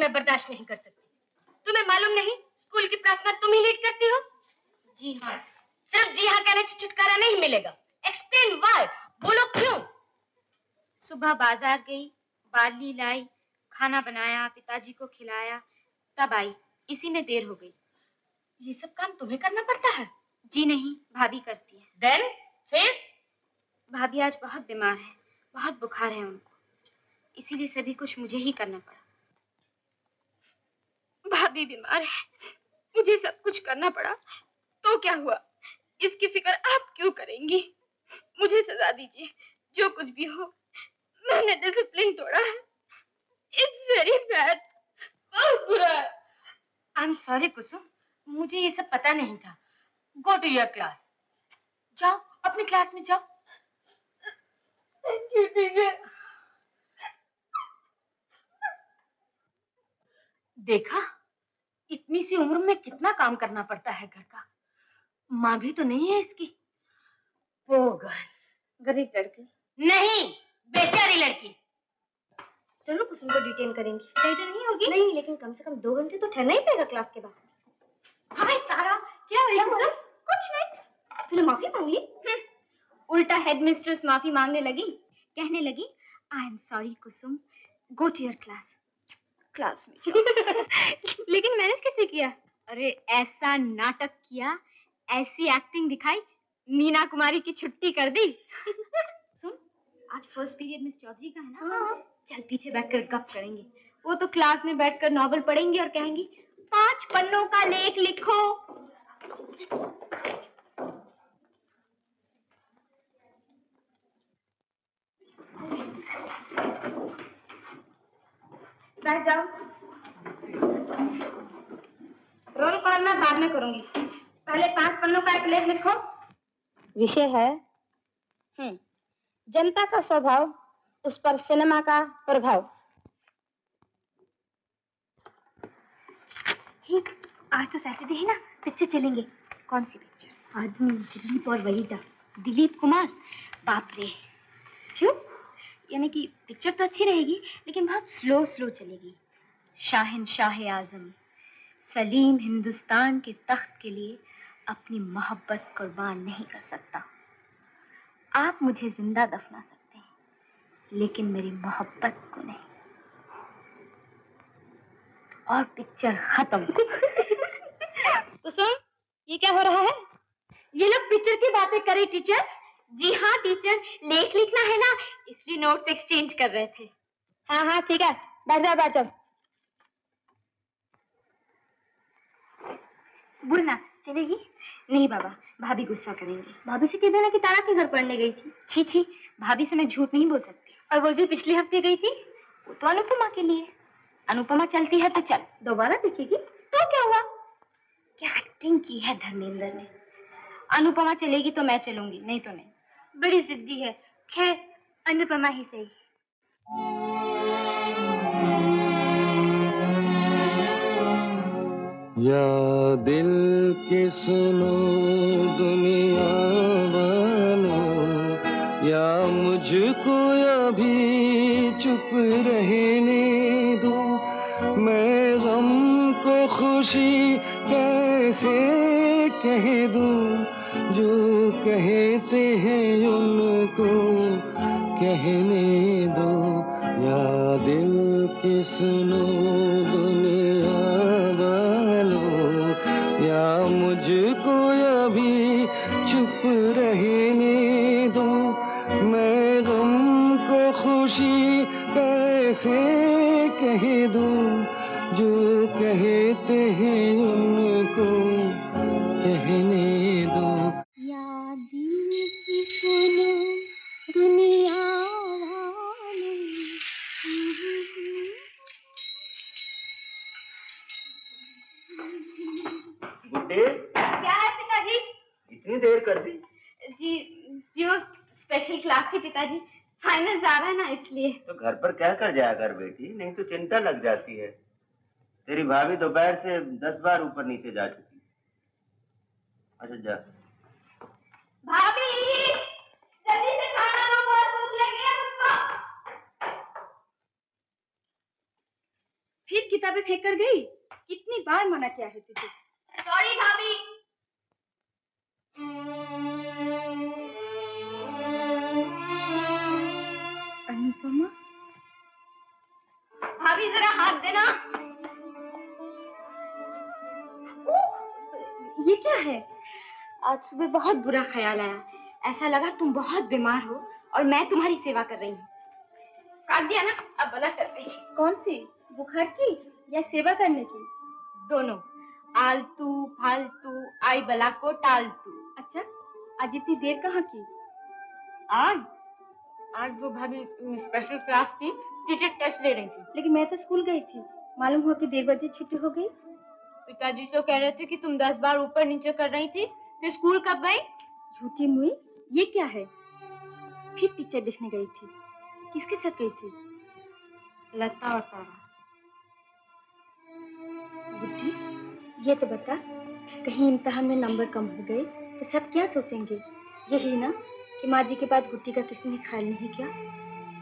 मैं बर्दाश्त नहीं कर सकती। तुम्हें मालूम नहीं स्कूल की प्रार्थना तुम ही लीड करती हो? जी हाँ। सिर्फ जी हाँ कहने से छुटकारा नहीं मिलेगा। एक्सप्लेन व्हाई, बोलो क्यों? सुबह बाजार गई, बार्ली लाई, खाना बनाया, पिताजी को खिलाया, तब आई। इसी में देर हो गई। ये सब काम तुम्हें करना पड़ता है? जी नहीं, भाभी करती है। देन फिर? भाभी आज बहुत बीमार है, बहुत बुखार है उनको, इसीलिए सभी कुछ मुझे ही करना पड़ा। भाभी बीमार है, मुझे सब कुछ करना पड़ा, तो क्या हुआ? इसकी फिक्र आप क्यों करेंगी? मुझे सजा दीजिए, जो कुछ भी हो। मैंने डिसिप्लिन तोड़ा है। इट्स वेरी बैड, बहुत बुरा है। आई एम सॉरी कुसुम, मुझे ये सब पता नहीं था। Go to your class. जाओ अपनी क्लास में जाओ। Thank you teacher. देखा, इतनी सी उम्र में कितना काम करना पड़ता है घर का। माँ भी तो नहीं है इसकी। गरीब लड़की नहीं, बेचारी लड़की। चलो कुसुम को डिटेन करेंगी। सही तो नहीं होगी? नहीं, लेकिन कम से कम 2 घंटे तो ठहरना ही पड़ेगा क्लास के बाद। हाय तारा, क्या हुआ कुसुम? कुछ नहीं। तूने माफी मांग ली? उल्टा हेडमिस्ट्रेस माफी मांगने लगी, कहने लगी I am sorry Kusum, go to your class में लेकिन मैनेज कैसे किया? अरे ऐसा नाटक किया, ऐसी एक्टिंग दिखाई, मीना कुमारी की छुट्टी कर दी। सुन, आज फर्स्ट पीरियड मिस चौधरी का है ना? हाँ। चल पीछे बैठकर गप करेंगे। वो तो क्लास में बैठकर नॉवल पढ़ेंगी और कहेंगी 5 पन्नों का लेख लिखो। बैठ जाओ। रोल कॉल मैं बाद में करूंगी, पहले 5 पन्नों का एक लेख लिखो। विषय है जनता का स्वभाव, उस पर सिनेमा का प्रभाव। आज तो सैटरडे है ना, पिक्चर चलेंगे। कौन सी पिक्चर? आदमी, दिलीप और वहीदा। दिलीप कुमार? बाप रे, क्यों? यानी कि पिक्चर तो अच्छी रहेगी लेकिन बहुत स्लो स्लो चलेगी। शाहिनशाह आजम सलीम हिंदुस्तान के तख्त के लिए अपनी मोहब्बत कुर्बान नहीं कर सकता। आप मुझे जिंदा दफना सकते हैं लेकिन मेरी मोहब्बत को नहीं। और पिक्चर खत्म। कुसुम, ये क्या हो रहा है? ये लोग पिक्चर की बातें करें टीचर। जी हाँ टीचर, लेख लिखना है ना, इसलिए नोट्स एक्सचेंज कर रहे थे। हाँ हाँ ठीक है, बैठ जाओ बैठ जाओ। बोलना चलेगी? नहीं बाबा, भाभी गुस्सा करेंगे। भाभी से कह देना कि तारा के घर पढ़ने गई थी। छी छी, भाभी से मैं झूठ नहीं बोल सकती। और वो जो पिछले हफ्ते गई थी, वो तो अनुपमा के लिए। अनुपमा चलती है तो चल, दोबारा दिखेगी तो क्या हुआ? क्या एक्टिंग की है धर्मेंद्र ने। अनुपमा चलेगी तो मैं चलूंगी, नहीं तो नहीं। बड़ी जिद्दी है। खैर, अनुपमा ही सही। या दिल की सुनो दुनिया वालों, या मुझको अभी चुप रहने दो। मैं गम को खुशी कैसे कह दूं, जो कहते हैं उनको कहने दो। या दिल की सुनो दुनिया वालों, या मुझको अभी चुप रहने दो। मैं गम को खुशी कैसे कह दूं, जो कहते हैं उनको कहने दो। या दिल की सुनो दुनिया वालों। गुड्डे, क्या है पिताजी? इतनी देर कर दी? जी जी, वो स्पेशल क्लास थी पिताजी, फाइनल आ रहा है ना इसलिए। तो घर पर क्या कर जाया कर बेटी, नहीं तो चिंता लग जाती है। तेरी भाभी दोपहर से 10 बार ऊपर नीचे जा चुकी। अच्छा जा। भाभी, जल्दी से खाना दो, बहुत भूख लगी है मुझको। फिर किताबें फेंक कर गई? कितनी बार मना किया है तुझे? सॉरी भाभी। अनुपमा, भाभी जरा हाथ देना। ये क्या है? आज सुबह बहुत बुरा ख्याल आया। ऐसा लगा तुम बहुत बीमार हो और मैं तुम्हारी सेवा कर रही हूँ। काट दिया ना, अब भला कर रही। कौन सी, बुखार की या सेवा करने की? दोनों, आलतू फालतू, आई बला को टालतू। अच्छा, आज इतनी देर कहाँ की? आज वो भाभी स्पेशल क्लास की टीचर टेस्ट ले रही थी। लेकिन मैं तो स्कूल गई थी, मालूम हुआ कि 1:30 बजे छुट्टी हो गई। पिताजी तो कह रहे थे कि तुम 10 बार ऊपर नीचे कर रही थी, फिर स्कूल कब गई? झूठी मुई, ये क्या है? फिर पिक्चर देखने गई थी। किसके साथ गई थी? लता और तारा। बुद्धि, ये तो बता, कहीं इम्तिहान में नंबर कम हो गए तो सब क्या सोचेंगे? यही ना कि माँ जी के बाद गुड्डी का किसी ने ख्याल नहीं किया।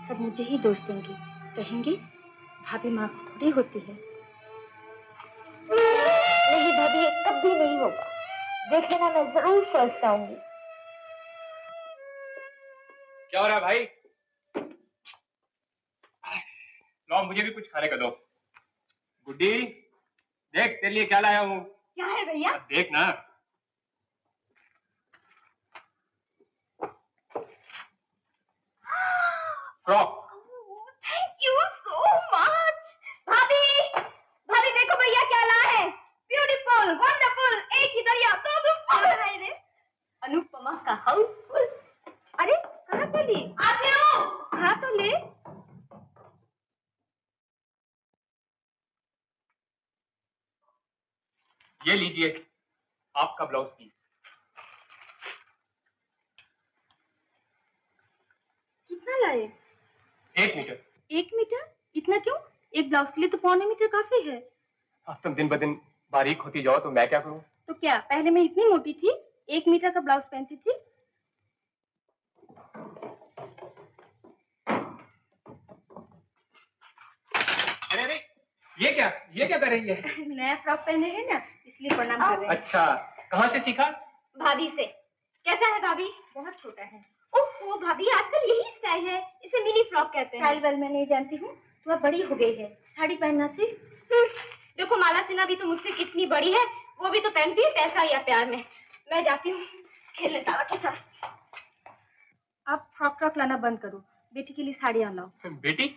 सब मुझे ही दोष देंगे, कहेंगे भाभी माँ को थोड़ी होती है। नहीं भाभी, कभी नहीं होगा। देखे ना, मैं जरूर फर्स्ट आऊंगी। क्या हो रहा है भाई? लो मुझे भी कुछ खाने का दो। गुड्डी, देख तेरे लिए क्या लाया हूँ। क्या है भैया? देख ना। Frock. Thank you so much. भाभी, भाभी देखो भैया क्या लाए हैं। ब्यूटीफुल, वंडरफुल, एक ही दरिया दो तूफान बनाई रे। अनुपमा का हाउसफुल। अरे कहाँ चली? आती हूँ। हाँ तो ले। ये लीजिए आपका ब्लाउज पीस। कितना लाए? 1 मीटर। 1 मीटर? इतना क्यों? एक ब्लाउज के लिए तो 1.25 मीटर काफी है। अब तुम दिन ब दिन बारीक होती जाओ तो मैं क्या करूँ? तो क्या पहले मैं इतनी मोटी थी, 1 मीटर का ब्लाउज पहनती थी? अरे ये क्या कर रही है? नया फ्रॉक पहने हैं ना, इसलिए प्रणाम कर रहे हैं। अच्छा, कहाँ से सीखा? भाभी से। कैसा है भाभी? बहुत छोटा है। ओह भाभी, आजकल यही स्टाइल है, इसे मिनी फ्रॉक कहते हैं। स्टाइल वाल मैं नहीं जानती हूँ, तो अब बड़ी हो गई है, साड़ी पहनना सीख। देखो माला सिन्हा भी तो मुझसे कितनी बड़ी है, वो भी तो पहनती है पैसा या प्यार में। मैं जाती हूँ खेलने तारा के साथ। आप फ्रॉक लाना बंद करो, बेटी के लिए साड़ियाँ लाओ। बेटी?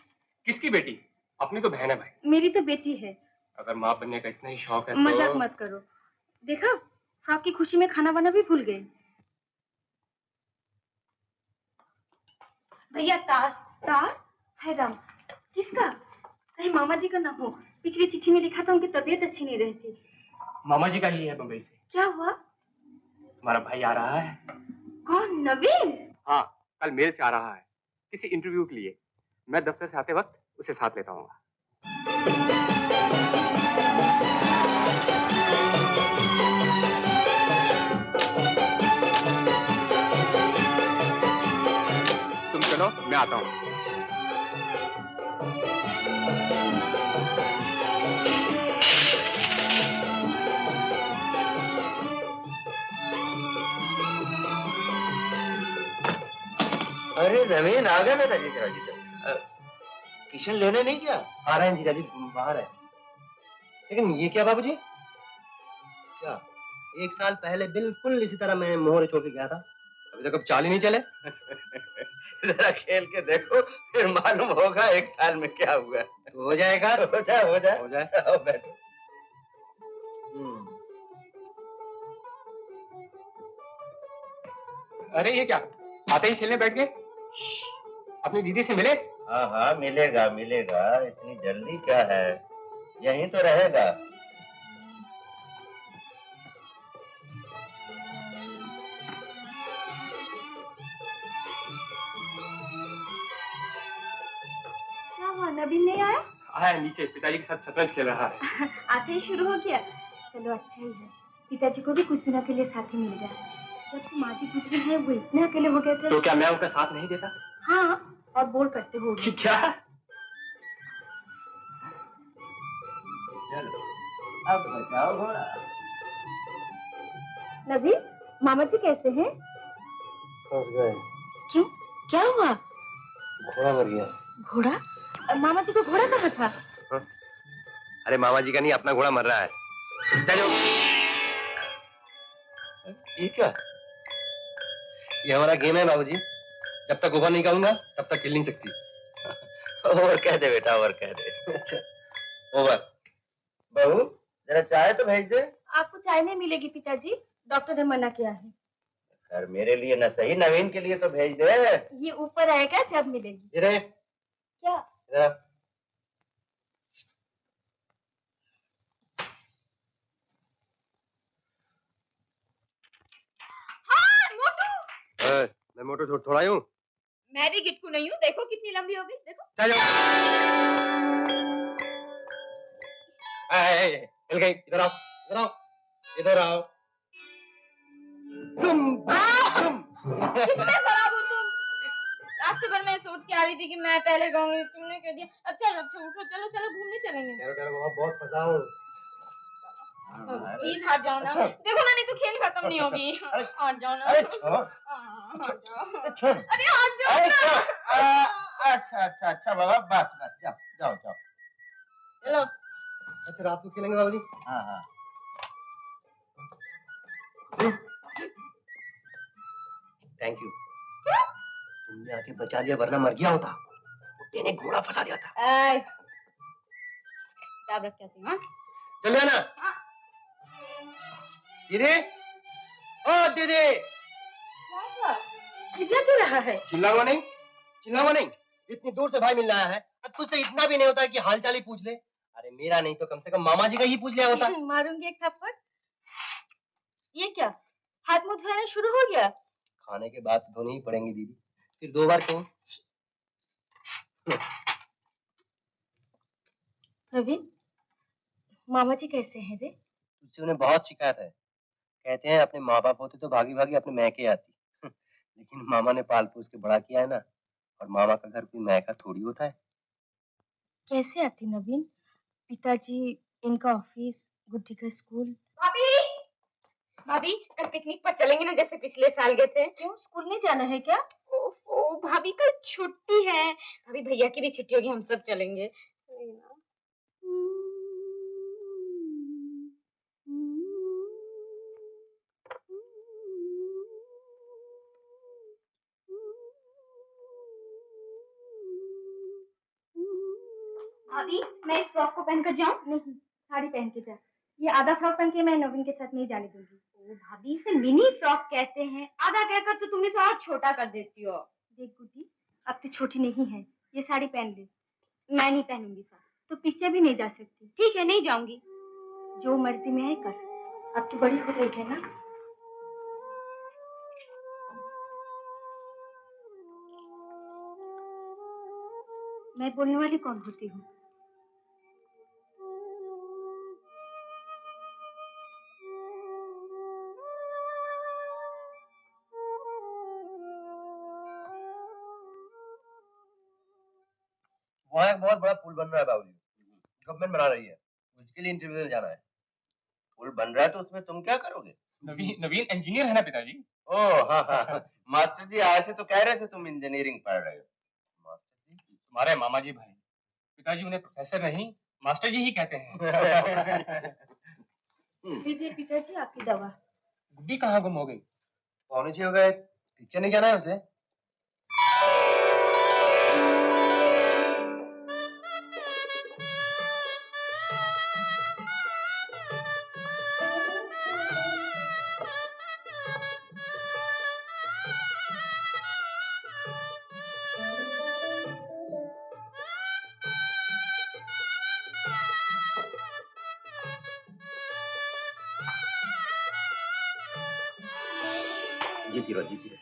किसकी बेटी? अपनी तो बहन है भाई। मेरी तो बेटी है। अगर माँ बनने का इतना ही शौक है तो... मजाक मत करो। देखा, फ्रॉक की खुशी में खाना वाना भी भूल गए। भैया तार। तार? है राम, किसका? कहीं मामा जी का ना हो। पिछली चिट्ठी में लिखा था उनकी तबीयत अच्छी नहीं रहती। मामा जी का ही है बम्बई से। क्या हुआ? तुम्हारा भाई आ रहा है। कौन, नवीन? हाँ, कल मेल से आ रहा है किसी इंटरव्यू के लिए। मैं दफ्तर से आते वक्त उसे साथ लेता हूँ। तुम चलो, मैं आता हूँ। अरे नवीन आ गया नेताजी सर। किशन लेने नहीं गया? आ रहे हैं जीजाजी, बाहर है। लेकिन ये क्या बाबूजी? क्या 1 साल पहले बिल्कुल इसी तरह मैं मोहरे छोड़ के गया था, अभी तक अब चाल ही नहीं चले। जरा खेल के देखो, फिर मालूम होगा 1 साल में क्या हुआ। तो हो जाएगा, हो जाए। आओ बैठो। अरे ये क्या, आते ही खेलने बैठ गए? अपनी दीदी से मिले? हाँ मिलेगा, इतनी जल्दी क्या है, यहीं तो रहेगा। क्या हुआ, नवीन नहीं आया? आया नीचे, पिताजी के साथ शतरंज खेल रहा है। आते ही शुरू हो गया। चलो अच्छा ही है, पिताजी को भी कुछ दिनों के लिए साथी मिल गया। जब से माँ जी गुजरी है वो इतने अकेले हो गए थे। तो क्या मैं उनका साथ नहीं देता? हाँ, और बोल करते हो। क्या? अब बचाओ घोड़ा। नवीन, मामा जी कैसे हैं? फंस गए। क्यों, क्या हुआ? घोड़ा मर गया। घोड़ा? मामा जी को घोड़ा कहाँ था? हाँ? अरे मामा जी का नहीं, अपना घोड़ा मर रहा है। चलो। ये क्या? ये हमारा गेम है बाबूजी। जब तक ओवर नहीं कहूंगा तब तक खेल नहीं सकती। ओवर कह दे बेटा, ओवर कह दे। अच्छा, ओवर। बहू जरा चाय तो भेज दे। आपको चाय नहीं मिलेगी पिताजी, डॉक्टर ने मना किया है। सर मेरे लिए न सही, नवीन के लिए तो भेज दे। ये ऊपर आएगा जब मिलेगी। इधर क्या? इधर। हाँ, मोटू। मैं मोटू थोड़ा ही हूँ। मैं भी गिट्टू नहीं हूँ, देखो कितनी लंबी हो गई, देखो। चलो। हिल गई। इधर आओ, इधर आओ, इधर आओ। तुम कितने खराब हो तुम। रास्ते भर मैं सोच के आ रही थी कि मैं पहले गाऊंगी, तुमने कह दिया। अच्छा उठो, चलो चलो घूमने चलेंगे। बहुत फंसा हूँ। प्लीज हार जाओ ना। देखो ना, नहीं तो खेल खत्म नहीं होगी। हार जाओ ना। अरे छोड़। हार जाओ। छोड़। अरे हार जाओ अरे ना। छोड़। अच्छा बाबा, बस जाओ जाओ जाओ। चलो। अच्छा रात को खेलेंगे बाबूजी? हाँ हाँ। Thank you. तुमने आके बचा लिया, वरना मर गया होता। कुत्ते ने घोड़ा फंसा दिया था। किताब रख के आती हूँ। चल जाना। दीदी, ओ दीदी। चिल्ला क्यों रहा है? चिल्लाऊंगा नहीं, चिल्लाऊंगा नहीं। इतनी दूर से भाई मिलने आया है, अब तुझसे इतना भी नहीं होता कि हालचाल ही पूछ ले। अरे मेरा नहीं तो कम से कम मामा जी का ही पूछ लिया होता। मारूंगी एक थप्पड़। ये क्या, हाथ मुंह धोना शुरू हो गया? खाने के बाद तो धोनी ही पड़ेंगे दीदी, फिर 2 बार क्यों? नवीन, मामा जी कैसे हैं रे? तुझसे उन्हें बहुत शिकायत है। कहते हैं अपने माँ बाप होते तो भागी भागी अपने मैके आती। लेकिन मामा ने पाल पोस के बड़ा किया है ना, और मामा का घर कोई मैका थोड़ी होता है। कैसे आती नवीन? पिताजी, इनका ऑफिस, गुड्डी का स्कूल। भाभी, भाभी कल पिकनिक पर चलेंगे ना, जैसे पिछले साल गए थे। क्यों, स्कूल नहीं जाना है क्या? ओ भाभी कल छुट्टी है। भाभी भैया की भी छुट्टी होगी, हम सब चलेंगे। भाभी मैं इस फ्रॉक को पहनकर जाऊं? नहीं, साड़ी पहन के जा। ये आधा फ्रॉक पहन के मैं नवीन के साथ नहीं जाने दूंगी। ओ भाभी, इसे मिनी फ्रॉक कहते हैं। आधा कहकर तो तुम इसे और छोटा कर देती हो। देख गुड्डी, अब तो छोटी नहीं है, ये साड़ी पहन ले। मैं नहीं पहनूंगी साड़ी। तो पिक्चर भी नहीं जा सकती। ठीक है, नहीं जाऊंगी। जो मर्जी में है कर, अब तो बड़ी हो गई है ना। मैं बोलने वाली कौन होती हूँ? वहाँ एक बहुत बड़ा पुल बन रहा है बाबूजी, गवर्नमेंट बना रही है, उसके लिए इंटरव्यू में जाना है। पुल बन रहा है तो उसमें तुम क्या करोगे? नवीन नवीन इंजीनियर है ना पिताजी। ओह हाँ, मास्टर जी आए थे तो कह रहे थे तुम इंजीनियरिंग पढ़ रहे हो। मास्टर जी? तुम्हारे मामा जी भाई। पिताजी उन्हें प्रोफेसर नहीं, मास्टर जी ही कहते हैं। लीजिए पिताजी आपकी दवा। गुड्डी कहाँ गुम हो गई? पौने 6 हो गए, पिक्चर नहीं जाना है उसे? जीती रहो, जीती रहो।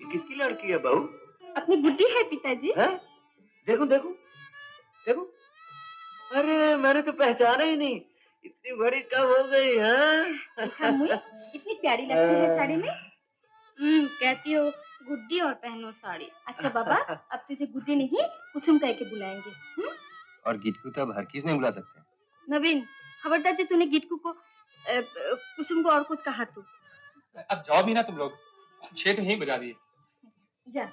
ये किसकी लड़की है बहू? अपनी गुड्डी है पिताजी। हैं? देखो देखो देखो, अरे मैंने तो पहचाना ही नहीं, इतनी बड़ी कब हो गई? हाँ इतनी प्यारी लगती है साड़ी में। कहती हो गुड्डी और पहनो साड़ी। अच्छा बाबा, अब तुझे गुड्डी नहीं कुसुम कह के बुलाएंगे। और गीत को तो अब हर किस नहीं बुला सकते। नवीन, खबरदार जो तूने गीतू को कुसुम को और कुछ कहा तू। अब जाओ भी ना तुम लोग, 6 तो यहीं बजा दिए। जा।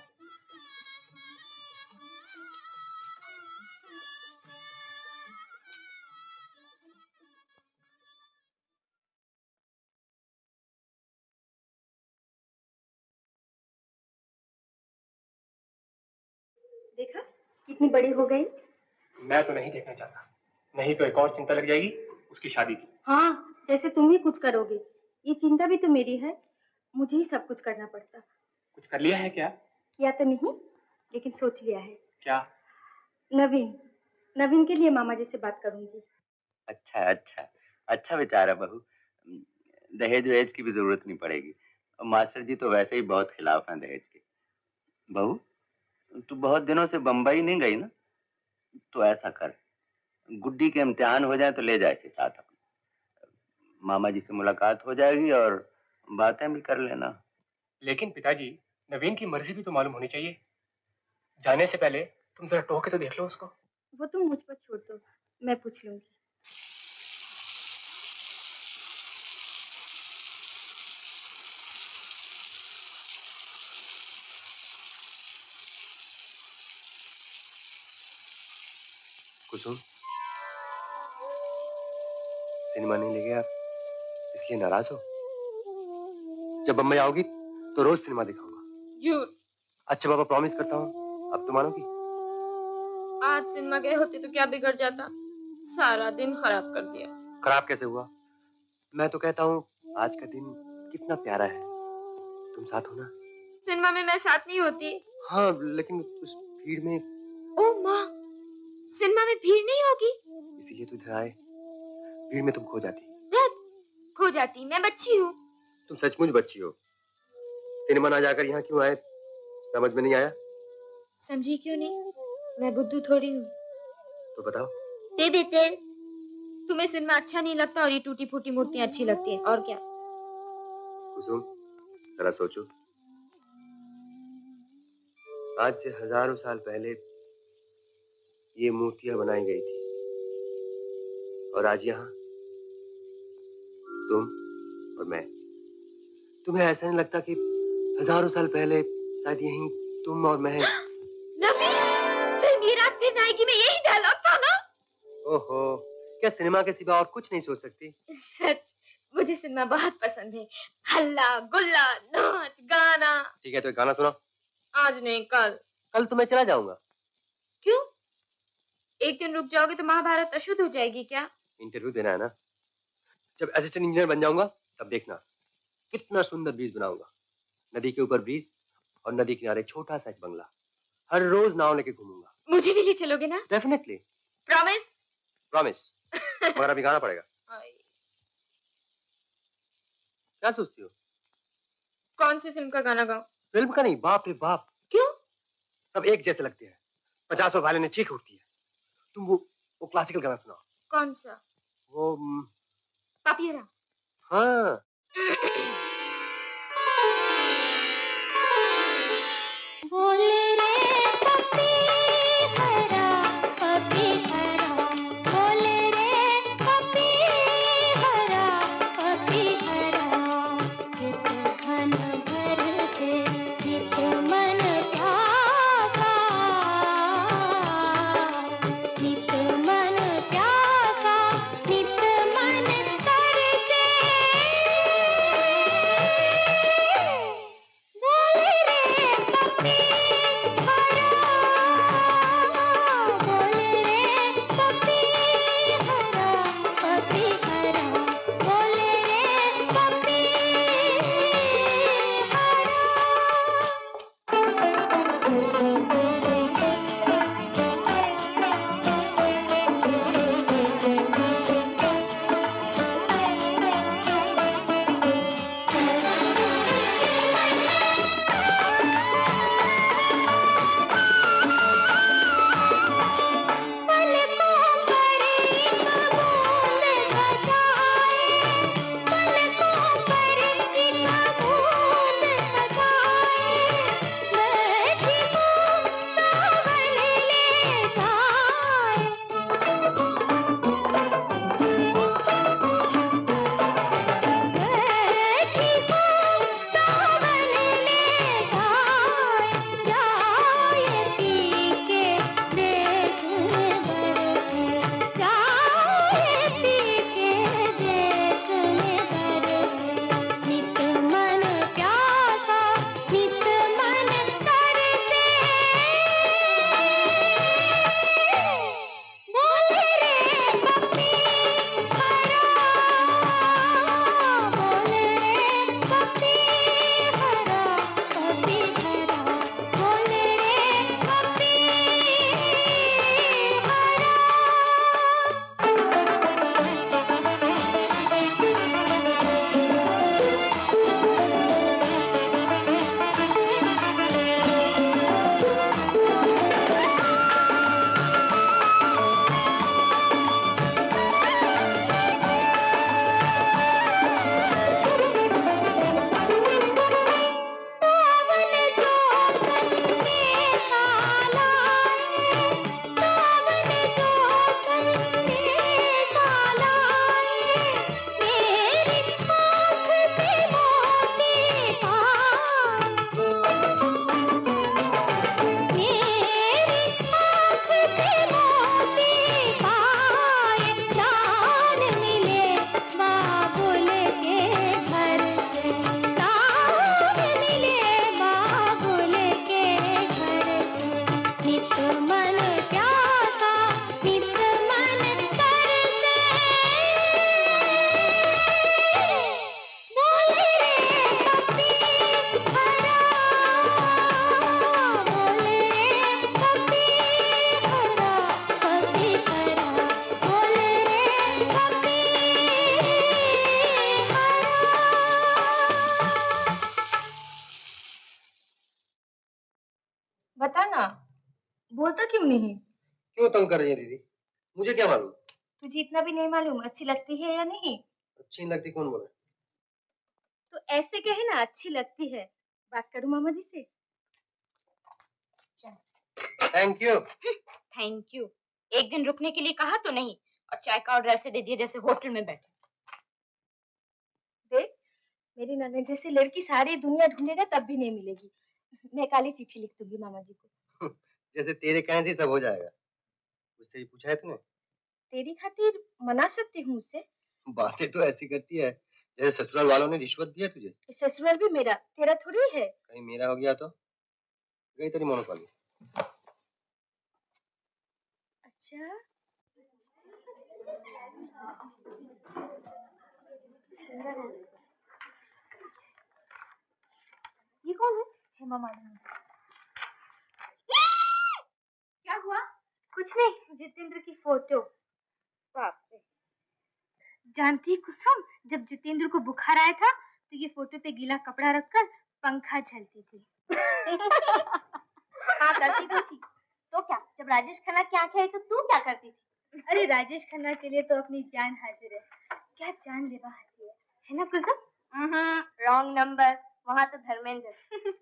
देखा कितनी बड़ी हो गई। मैं तो नहीं देखना चाहता, नहीं तो एक और चिंता लग जाएगी, उसकी शादी की। हाँ, जैसे तुम ही कुछ करोगे, ये चिंता भी तो मेरी है। मुझे ही सब कुछ करना पड़ता। कुछ कर लिया है क्या? किया तो नहीं, लेकिन सोच लिया है। क्या? नवीन, नवीन के लिए मामा जी से बात करूंगी। अच्छा अच्छा, अच्छा विचार है बहू। दहेज वहेज की भी जरूरत नहीं पड़ेगी। और मास्टर जी तो वैसे ही बहुत खिलाफ हैं दहेज के। बहू, तू बहुत दिनों से बम्बई नहीं गई ना, तो ऐसा कर, गुड्डी के इम्तिहान हो जाए तो ले जाए इसे साथ अपने। मामा जी से मुलाकात हो जाएगी और बातें भी कर लेना। लेकिन पिताजी, नवीन की मर्जी भी तो मालूम होनी चाहिए। जाने से पहले तुम जरा टोक के तो देख लो उसको। वो तुम मुझ पर छोड़ दो, मैं पूछ लूंगी। कुसुम, सिनेमा नहीं ले गया इसलिए नाराज हो? जब बम्बई आओगी तो रोज सिनेमा दिखाऊंगा। झूठ। अच्छा बाबा, प्रॉमिस करता हूँ, अब तो मानोगी? आज सिनेमा गए होते तो क्या बिगड़ जाता, सारा दिन खराब कर दिया। खराब कैसे हुआ? मैं तो कहता हूँ आज का दिन कितना प्यारा है, तुम साथ हो ना? सिनेमा में मैं साथ नहीं होती। हाँ, लेकिन उस भीड़ में। ओह माँ, सिनेमा में भीड़ नहीं होगी। इसीलिए तो इधर आए, भीड़ में तुम खो जाती। खो जाती, मैं बच्ची हूँ। तुम सचमुच बच्ची हो। सिनेमा ना जाकर यहाँ क्यों आए, समझ में नहीं आया? समझी क्यों नहीं, मैं बुद्धू थोड़ी हूँ। तो बताओ। बेटे, तुम्हें सिनेमा अच्छा नहीं लगता और ये टूटी फूटी मूर्तियाँ अच्छी लगती है, और क्या? कुसुम, जरा सोचो, आज से हजारों साल पहले ये मूर्तियां बनाई गई थी, और आज यहाँ तुम और मैं। तुम्हें ऐसा नहीं लगता कि हजारों साल पहले शायद यहीं तुम और मैं। नवीन, फिल्म ये रात फिर आएगी में यही डायलॉग था ना? ओहो, क्या सिनेमा के सिवा और कुछ नहीं सोच सकती? सच, मुझे सिनेमा बहुत पसंद है। हल्ला गुल्ला, नाच गाना। ठीक है, तो एक गाना सुनाओ। आज नहीं, कल। कल तो मैं चला जाऊंगा। क्यों? एक दिन रुक जाओगे तो महाभारत अशुद्ध हो जाएगी क्या? इंटरव्यू देना है ना। जब असिस्टेंट इंजीनियर बन जाऊंगा तब देखना कितना सुंदर ब्रिज बनाऊंगा। नदी के ऊपर ब्रिज और नदी किनारे छोटा सा एक बंगला। हर रोज नाव लेके घूमूंगा। मुझे भी ले चलोगे ना? डेफिनेटली। प्रॉमिस? प्रॉमिस। मगर अभी गाना पड़ेगा। क्या सोचती हो? कौन सी फिल्म का गाना गाऊं? फिल्म का नहीं, बाप रे बाप। क्यों? सब एक जैसे लगते हैं, 50 वाले ने चीख उठती है। तुम वो क्लासिकल गाना सुनाओ। कौन सा? वो पापियरा। हाँ। बोले रे पपी हरा, पपी हरा, बोले रे पपी हरा, पपी हरा, चित घन भर से नित मन प्यासा, नित मन प्यासा, नित मन तरसे, बोलता क्यों नहीं? क्यों तंग कर रही है दीदी? मुझे क्या मालूम? तुझे इतना भी नहीं मालूम अच्छी लगती है या नहीं? अच्छी नहीं लगती कौन बोला? तो ऐसे कहे ना अच्छी लगती है। बात करूं मामा जी से? Thank you. Thank you. एक दिन रुकने के लिए कहा तो नहीं, और चाय का ऑर्डर ऐसे दे दिया जैसे होटल में बैठे। देख, मेरी ननद जैसी लड़की सारी दुनिया ढूंढेगा तब भी नहीं मिलेगी। मैं काली चिट्ठी लिख दूंगी मामा जी को। जैसे तेरे कहने से ही सब हो जाएगा। उससे ही पूछा है तूने? तेरी खातिर मना सकती हूँ उससे। बातें तो ऐसी करती है जैसे ससुराल वालों ने रिश्वत दिया तुझे। ससुराल भी मेरा, तेरा थोड़ी है। कहीं मेरा हो गया तो गई तेरी मोनोपोली। अच्छा, सुंदर है। ये कौन है? हेमा मालिनी। क्या हुआ? कुछ नहीं, जितेंद्र की फोटो। बाप रे। जानती है कुसुम, जब जितेंद्र को बुखार आया था तो ये फोटो पे गीला कपड़ा रखकर पंखा झलती थी। हाँ करती तो थी। तो क्या, जब राजेश खन्ना की आंखें आई तो तू क्या करती थी? अरे राजेश खन्ना के लिए तो अपनी जान हाजिर है। क्या जान लेवा हंसी है ना कुसुम? रॉन्ग नंबर, वहाँ तो धर्मेंद्र।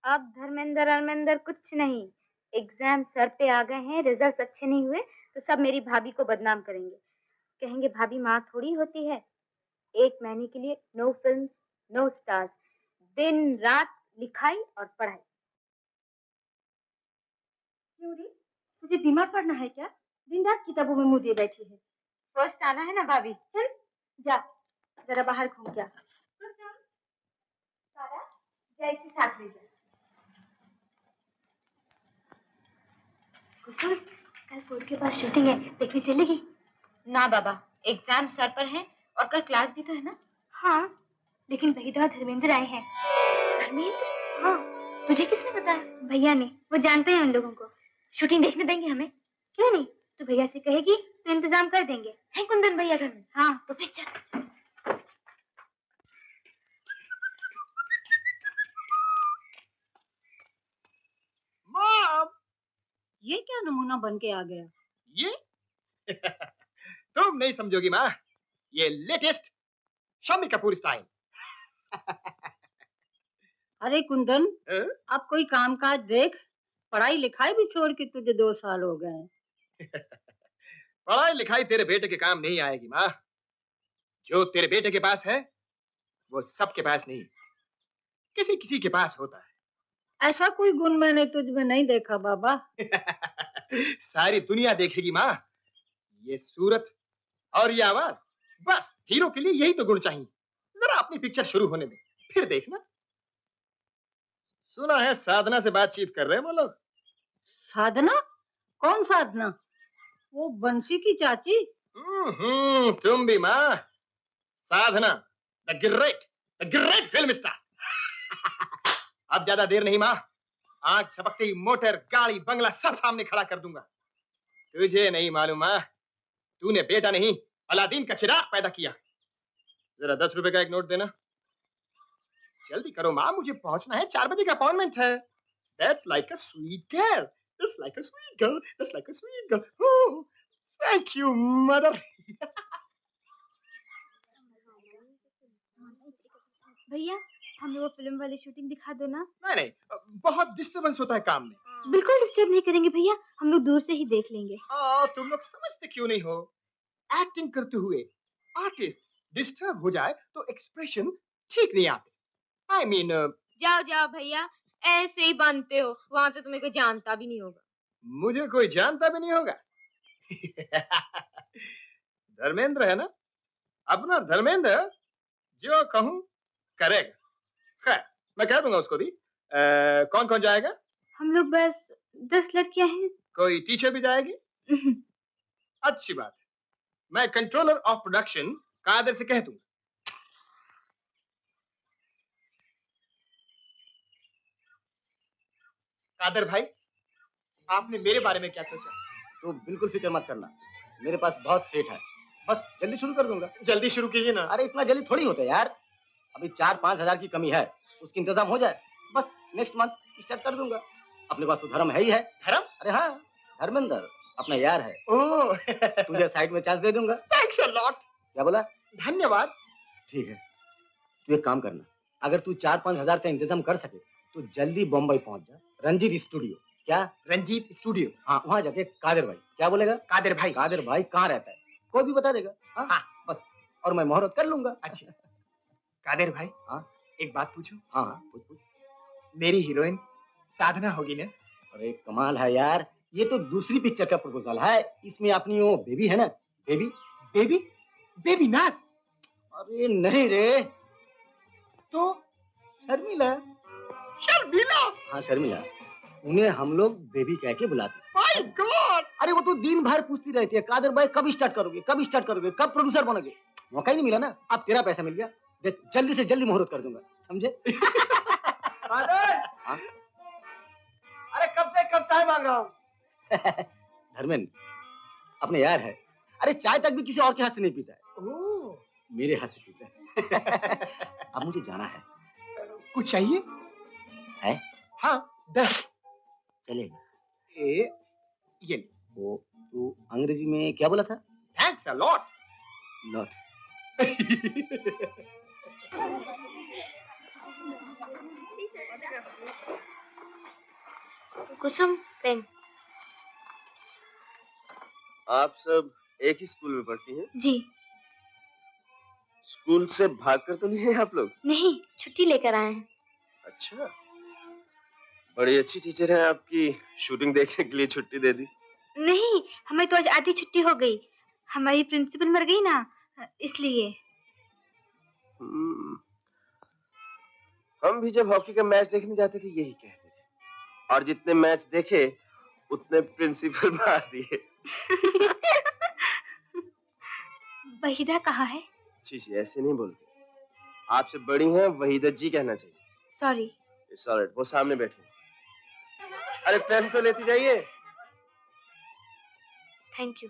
अब धर्मेंद्र कुछ नहीं। एग्जाम सर पे आ गए हैं, रिजल्ट अच्छे नहीं हुए तो सब मेरी भाभी को बदनाम करेंगे। कहेंगे भाभी माँ थोड़ी होती है। 1 महीने के लिए नो फिल्म्स, नो स्टार्स, दिन रात लिखाई और पढ़ाई। क्यों रे, तुझे बीमार पड़ना है क्या? दिन रात किताबों में मुंह दिए बैठी है। फर्स्ट आना है ना भाभी। चल जा, जरा बाहर घूम जा। सारा, जा इसे साथ ले जा। कुसुम, कल फोर्ट के पास शूटिंग है, देखने चलेगी? ना बाबा, एग्जाम सर पर है और कल क्लास भी तो है ना। हाँ, लेकिन भैया धर्मेंद्र आए हैं। धर्मेंद्र? हाँ। तुझे किसने बताया? भैया ने, वो जानते हैं उन लोगों को। शूटिंग देखने देंगे हमें? क्यों नहीं, तो भैया से कहेगी तो इंतजाम कर देंगे। है कुंदन भैया घर में? हाँ। तो फिर चल। मॉम, ये क्या नमूना बन के आ गया? ये तुम नहीं समझोगी माँ, ये लेटेस्ट शम्मी कपूर स्टाइल। अरे कुंदन, हाँ? अब कोई काम काज देख। पढ़ाई लिखाई भी छोड़ के तुझे 2 साल हो गए। पढ़ाई लिखाई तेरे बेटे के काम नहीं आएगी माँ। जो तेरे बेटे के पास है वो सबके पास नहीं, किसी किसी के पास होता है। ऐसा कोई गुण मैंने तुझ में नहीं देखा बाबा। सारी दुनिया देखेगी माँ, ये सूरत और ये आवाज, बस हीरो के लिए यही तो गुण चाहिए। जरा अपनी पिक्चर शुरू होने में, फिर देखना। सुना है साधना से बातचीत कर रहे हैं वो लोग। साधना? कौन साधना? वो बंसी की चाची? तुम भी माँ। साधना, द ग्रेट फिल्म स्टार। अब ज्यादा देर नहीं माँ, आंख झपकते ही मोटर, गाड़ी, बंगला सब सामने खड़ा कर दूंगा। तुझे नहीं मालूम माँ, तूने बेटा नहीं अलादीन का चिराग पैदा किया। जरा 10 रुपए का एक नोट देना। जल्दी करो माँ, मुझे पहुंचना है, 4 बजे का अपॉइंटमेंट है। That's like a sweet girl. That's like a sweet girl. That's like a sweet girl. Oh, thank you, mother. भैया, हमें वो फिल्म वाली शूटिंग दिखा दो ना। नहीं नहीं, बहुत डिस्टर्बेंस होता है काम में। बिल्कुल डिस्टर्ब नहीं करेंगे भैया, हम लोग दूर से ही देख लेंगे। तुम लोग समझते क्यों नहीं हो? एक्टिंग करते हुए आर्टिस्ट डिस्टर्ब हो जाए तो एक्सप्रेशन ठीक नहीं आते। I mean, जाओ जाओ भैया, ऐसे ही बनते हो, वहां तो तुम्हें कोई जानता भी नहीं होगा। मुझे कोई जानता भी नहीं होगा। धर्मेंद्र है ना, अपना धर्मेंद्र, जो कहूं करेगा। खैर, मैं कह दूंगा उसको भी। कौन कौन जाएगा? हम लोग बस 10 लड़कियां हैं। कोई टीचर भी जाएगी? अच्छी बात है, मैं कंट्रोलर ऑफ प्रोडक्शन कादर से कह दूंगा। कादर भाई, आपने मेरे बारे में क्या सोचा? तो बिल्कुल फिक्र मत करना, मेरे पास बहुत सेट है, बस जल्दी शुरू कर दूंगा। जल्दी शुरू कीजिए ना। अरे इतना जल्दी थोड़ी होता है यार, अभी 4-5 हजार की कमी है, उसकी इंतजाम हो जाए, बस नेक्स्ट मंथ स्टार्ट कर दूंगा। अपने पास तो धर्म है ही है। धर्म? अरे हाँ, धर्मेंद्र अपना यार है। ओह तुझे साइड में चांस दे दूंगा। Thanks a lot. क्या बोला? धन्यवाद। ठीक है, तू एक काम करना, अगर तू 4-5 हजार का इंतजाम कर सके तो जल्दी बम्बई पहुंच जा, रंजीत स्टूडियो। क्या? रंजीत स्टूडियो। हाँ, वहां जाके कादिर भाई। क्या बोलेगा? कादिर भाई। कादिर भाई कहाँ रहता है, कोई भी बता देगा। हाँ, हाँ। बस, और मैं मुहूर्त कर लूंगा। अच्छा कादिर भाई। हाँ। एक बात पूछूं? हाँ हाँ, पूछ पूछ। मेरी हीरोइन साधना होगी ना? अरे कमाल है यार, ये तो दूसरी पिक्चर का प्रपोजल है, इसमें अपनी वो बेबी है ना, बेबी। बेबी? बेबी नाथ? अरे नहीं रे, तो शर्मिला। शर्मिला? हाँ शर्मिला, उन्हें हम लोग बेबी कह के बुलाते हैं। My God! अरे वो तो दिन भर पूछती रहती है, कादिर भाई कब स्टार्ट करोगे, कब स्टार्ट करोगे, कब प्रोड्यूसर बनोगे। मौका ही नहीं मिला ना, अब तेरा पैसा मिल गया, देख जल्दी से जल्दी मुहूर्त कर दूंगा, समझे? कादिर! हाँ? अरे कब से कब चाय मांग रहा हूँ। धर्मेंद्र अपने यार है, अरे चाय तक भी किसी और के हाथ से नहीं पीता है, ओह, मेरे हाथ से पीता है। अब मुझे जाना है। कुछ चाहिए? है? हाँ 10। चलेगा। ये वो तू अंग्रेजी में क्या बोला था? Thanks a lot. Not. Kusum pen. आप सब एक ही स्कूल में पढ़ती हैं? जी स्कूल से भागकर तो नहीं है आप लोग? नहीं, छुट्टी लेकर आए हैं। अच्छा, बड़ी अच्छी टीचर है आपकी, शूटिंग देखने के लिए छुट्टी दे दी। नहीं, हमें तो आज आधी छुट्टी हो गई, हमारी प्रिंसिपल मर गई ना, इसलिए। हम भी जब हॉकी का मैच देखने जाते थे यही कहते थे, और जितने मैच देखे उतने प्रिंसिपल मार दिए। वहीदा कहाँ है? जी ऐसे नहीं बोलते, आपसे बड़ी हैं वहीदा जी कहना चाहिए। सॉरी। इट्स ऑलराइट, वो सामने बैठी हैं। अरे पेन तो लेती जाइए। Thank you.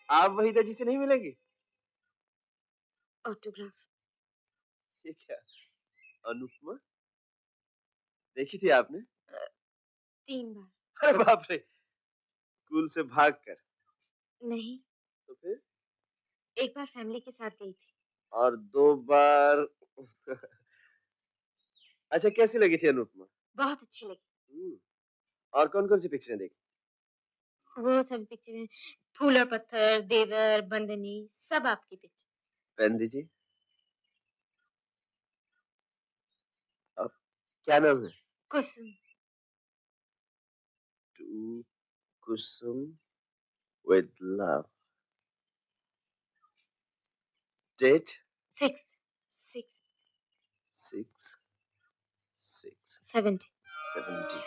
आप वहीदा जी से नहीं मिलेंगी? ऑटोग्राफ। ये क्या, अनुपमा देखी थी आपने? 3 बार। अरे बाप रे, स्कूल से भागकर? नहीं, तो फिर? एक बार फैमिली के साथ गई थी। और 2 बार? अच्छा, कैसी लगी थी अनुपमा? बहुत अच्छी लगी। और कौन कौन सी पिक्चरें देखी? वो सब पिक्चरें, फूल और पत्थर, देवर, बंदनी, सब आपकी पिक्चर। पेन दीजिए। अब क्या नाम है? Kusum. To Kusum with love. Date? 6 6 6 6 70। 70।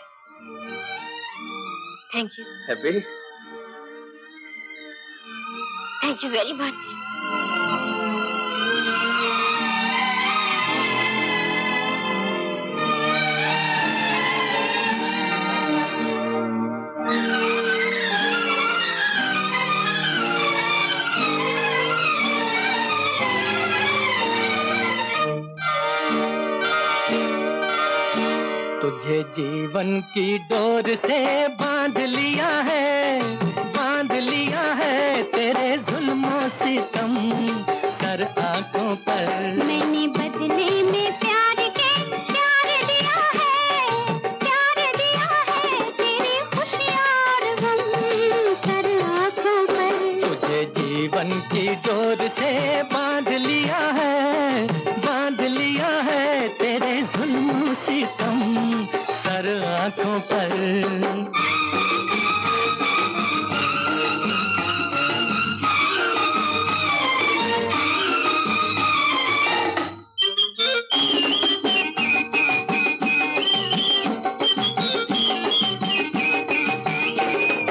Thank you. Happy? Thank you very much. तुझे जीवन की डोर से बांध लिया है तेरे जुल्मों सितम सर आंखों पर। मैंने बदले में प्यार दिया है तेरी खुशियाँ और गम सर आँखों पर। तुझे जीवन की डोर से बांध लिया है तेरे जुल्मों सितम सर आंखों पर।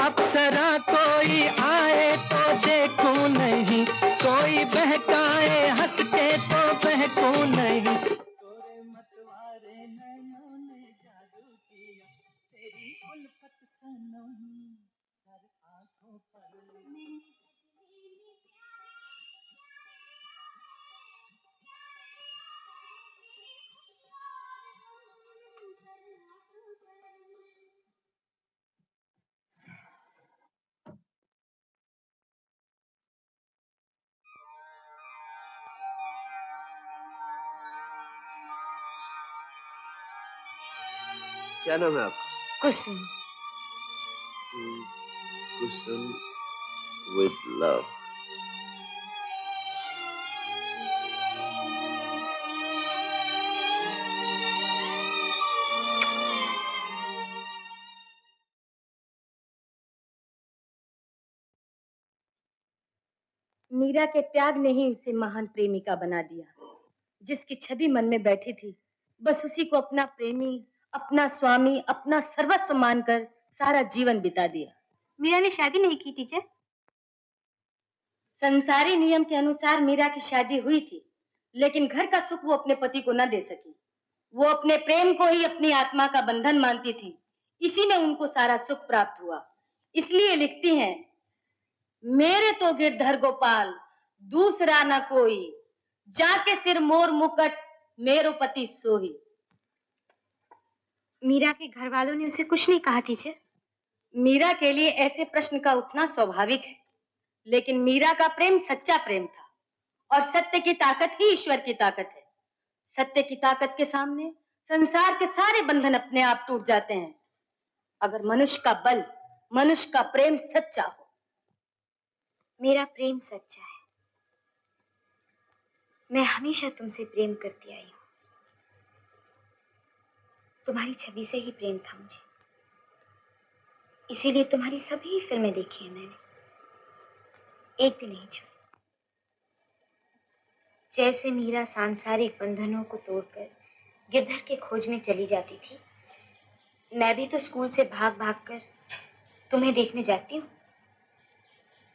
अप्सरा कोई आए तो देखूं नहीं, कोई बहकाए हंस के तो बहकूं नहीं। तोरे मतवारे नैनों ने जादू किया, तेरी उल्फत सनम सर आंखों पर। क्या नाम है आपका? कुसुम। कुसुम with love. मीरा के त्याग ने ही उसे महान प्रेमिका बना दिया। जिसकी छवि मन में बैठी थी, बस उसी को अपना प्रेमी, अपना स्वामी, अपना सर्वस्व मानकर सारा जीवन बिता दिया। मीरा ने शादी नहीं की टीचर। संसारी नियम के अनुसार मीरा की शादी हुई थी, लेकिन घर का सुख वो अपने पति को न दे सकी। वो अपने प्रेम को ही अपनी आत्मा का बंधन मानती थी। इसी में उनको सारा सुख प्राप्त हुआ। इसलिए लिखती हैं, मेरे तो गिरधर गोपाल दूसरा न कोई, जाके सिर मोर मुकट मेरो पति सोही। मीरा के घर वालों ने उसे कुछ नहीं कहा टीचर। मीरा के लिए ऐसे प्रश्न का उठना स्वाभाविक है, लेकिन मीरा का प्रेम सच्चा प्रेम था, और सत्य की ताकत ही ईश्वर की ताकत है। सत्य की ताकत के सामने संसार के सारे बंधन अपने आप टूट जाते हैं, अगर मनुष्य का बल, मनुष्य का प्रेम सच्चा हो। मेरा प्रेम सच्चा है। मैं हमेशा तुमसे प्रेम करती आई हूँ। तुम्हारी छवि से ही प्रेम था मुझे, इसीलिए तुम्हारी सभी फिल्में देखी हैं मैंने, एक भी नहीं छोड़ी। जैसे मीरा सांसारिक बंधनों को तोड़कर गिरधर के खोज में चली जाती थी, मैं भी तो स्कूल से भाग भाग कर तुम्हें देखने जाती हूँ।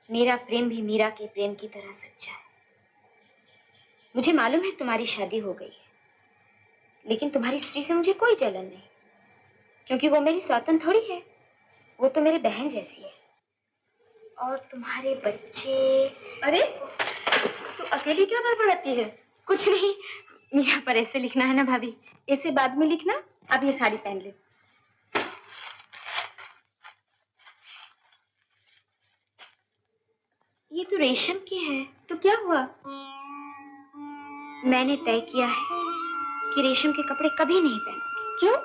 मेरा प्रेम भी मीरा के प्रेम की तरह सच्चा है। मुझे मालूम है तुम्हारी शादी हो गई है, लेकिन तुम्हारी स्त्री से मुझे कोई जलन नहीं, क्योंकि वो मेरी सौतन थोड़ी है, वो तो मेरी बहन जैसी है। और तुम्हारे बच्चे। अरे तू अकेली क्या बड़बड़ाती है? कुछ नहीं, मीरा पर ऐसे लिखना है ना भाभी। ऐसे बाद में लिखना, अब ये साड़ी पहन ले। ये तो रेशम की है। तो क्या हुआ? मैंने तय किया है कि रेशम के कपड़े कभी नहीं पहनूंगी। क्यों?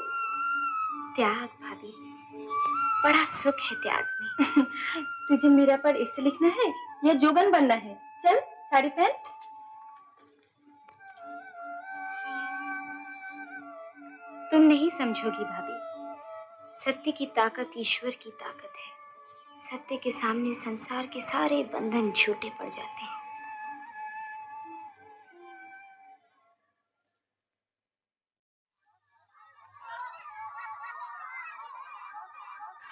त्याग भाभी, बड़ा सुख है त्याग में। तुझे मीरा पर ऐसे लिखना है या जोगन बनना है? चल साड़ी पहन। तुम नहीं समझोगी भाभी, सत्य की ताकत ईश्वर की ताकत है। सत्य के सामने संसार के सारे बंधन झूठे पड़ जाते हैं।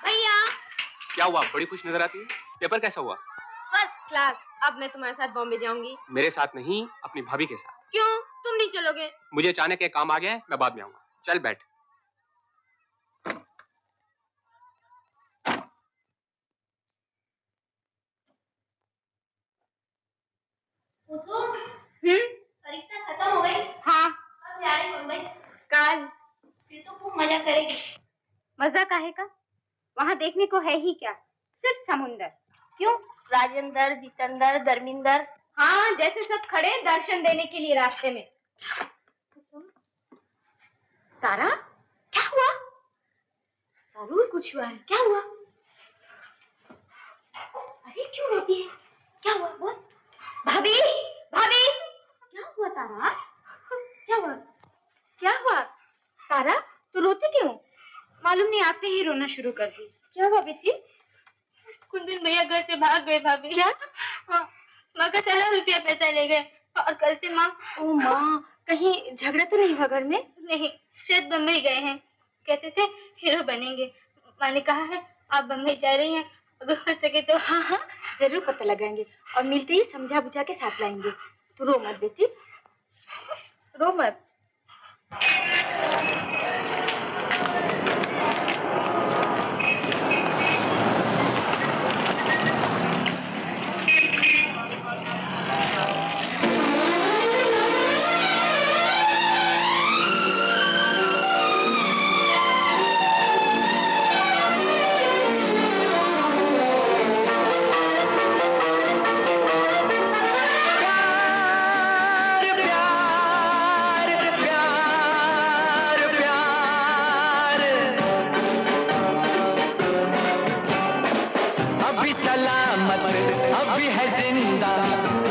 भैया क्या हुआ? बड़ी खुश नजर आती है। पेपर कैसा हुआ? First class. अब मैं तुम्हारे साथ बॉम्बे जाऊंगी। मेरे साथ नहीं, अपनी भाभी के साथ। क्यों, तुम नहीं चलोगे? मुझे अचानक एक काम आ गया है, मैं बाद में आऊंगा। चल बैठ। परीक्षा खत्म हो गई? हाँ, कब जा रही मुंबई? काल। फिर तो खूब मजा करेगी। मजा काहे का? वहाँ देखने को है ही क्या, सिर्फ समुंदर। क्यों? राजेंद्र, जितेंद्र, धर्मिंदर। हाँ, जैसे सब खड़े दर्शन देने के लिए रास्ते में। तारा, क्या हुआ? जरूर कुछ हुआ है। क्या हुआ? अरे क्यों रोती है? क्या हुआ बोल? भाभी, भाभी, क्या हुआ तारा? क्या हुआ? क्या हुआ? तारा, तू रोती क्यों? मालूम नहीं, आते ही रोना शुरू कर दी। क्या हुआ बेटी? कुंदन भैया घर से भाग गए भाभी। क्या? हाँ, माँ का सारा रुपया पैसा ले गए, और कल से माँ। ओ माँ, कहीं झगड़ा तो नहीं हुआ घर में? नहीं, शायद बम्बई गए हैं। कहते थे हीरो बनेंगे। माँ ने कहा है आप बम्बई जा रही हैं, अगर हो सके तो। हाँ हाँ, जरूर पता लगाएंगे, और मिलते ही समझा बुझा के साथ लाएंगे। तू रो मत बेटी, रो मत। प्यार प्यार प्यार कयामत अभी है जिंदा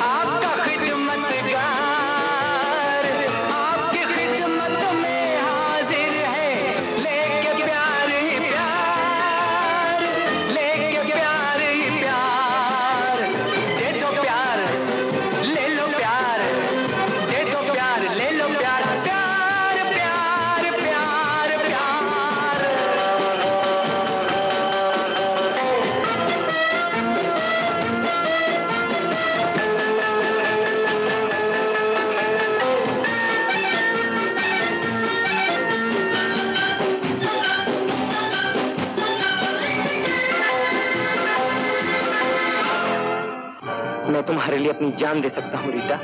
आपका खिदमतगार, आपकी खिदमत में हाजिर है लेके प्यार ही प्यार, लेके प्यार ही प्यार। दे दो प्यार ले लो प्यार, दे दो प्यार ले लो प्यार, प्यार प्यार प्यार प्यार। मैं तुम्हारे लिए अपनी जान दे सकता हूँ रीटा।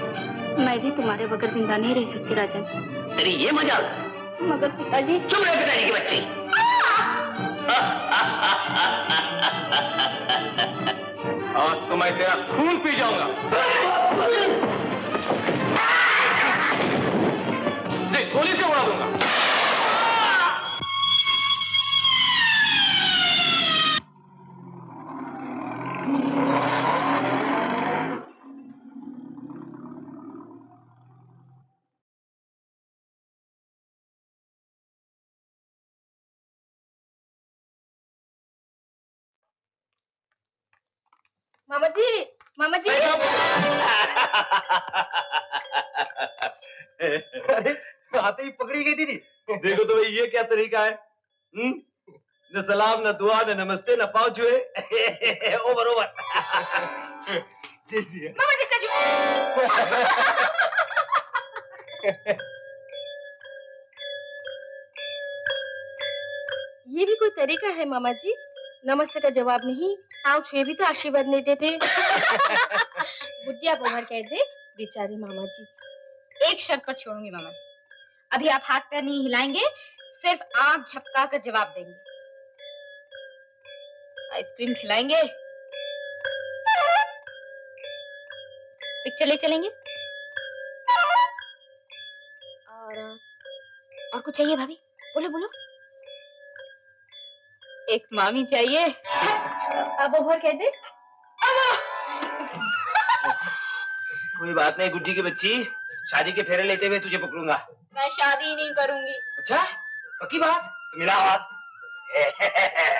मैं भी तुम्हारे बगैर जिंदा नहीं रह सकती राजन। तेरी ये मजाल। मगर पिताजी। चुप रहे पिताजी की बच्ची। आज तो मैं तेरा खून पी जाऊंगा। देख गोली से उड़ा दूंगा। मामा जी, मामा जी। अरे आते ही पकड़ी गई दीदी। देखो तो भाई ये क्या तरीका है? न सलाम न दुआ न नमस्ते न पाँव छुए। Over over. जी जी। मामा जी इसका ये भी कोई तरीका है मामा जी? नमस्ते का जवाब नहीं, पाँव छुए भी तो आशीर्वाद नहीं देते। बुद्धिया बोहर कहते बेचारे मामा जी। एक शर्त पर छोड़ूंगी मामा जी। अभी आप हाथ पैर नहीं हिलाएंगे, सिर्फ आंख झपका कर जवाब देंगे। आइसक्रीम खिलाएंगे, पिक्चर ले चलेंगे, और कुछ चाहिए भाभी? बोलो बोलो। एक मामी चाहिए। अब बोहर कहते कोई बात नहीं गुड्डी की बच्ची, शादी के फेरे लेते हुए तुझे पकड़ूंगा। मैं शादी नहीं करूंगी। अच्छा पक्की बात? तो मिला हाथ।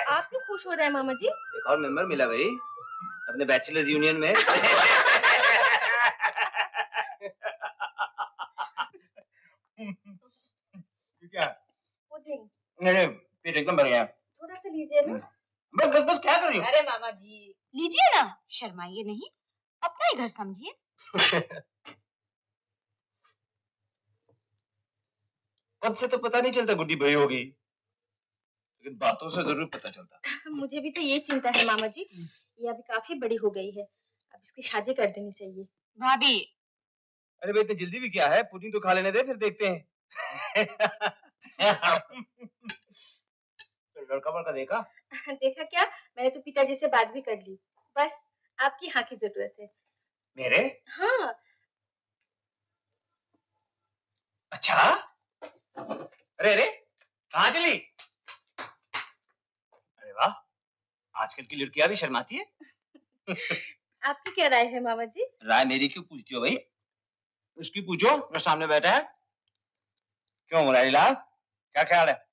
आप क्यों खुश हो रहे हैं मामा जी? एक और मेंबर मिला भाई अपने बैचलर्स यूनियन में। क्या? पुडिंग। नहीं पेट एकदम भर गया। थोड़ा सा लीजिए ना। बस क्या कर रही हो? अरे मामा जी लीजिए ना, शर्माइए नहीं, अपना ही घर समझिए। कब से तो पता नहीं चलता गुड्डी बड़ी हो गई, लेकिन बातों से जरूर पता चलता। मुझे भी तो ये चिंता है मामा जी, ये अभी काफी बड़ी हो गई है, अब इसकी शादी कर देनी चाहिए। भाभी अरे भाई इतनी जल्दी भी क्या है, पुडिंग तो खा लेने दे फिर देखते हैं। लड़का बड़का देखा? देखा क्या, मैंने तो पिताजी से बात भी कर ली, बस आपकी हाँ की जरूरत है। मेरे? हाँ। अच्छा अरे अरे कहाँ चली? अरे वाह, आजकल की लड़कियां भी शर्माती है। आपकी क्या राय है मामा जी? राय मेरी क्यों पूछती हो भाई? उसकी पूछो जो सामने बैठा है। क्यों मुरारीलाल, क्या ख्याल है?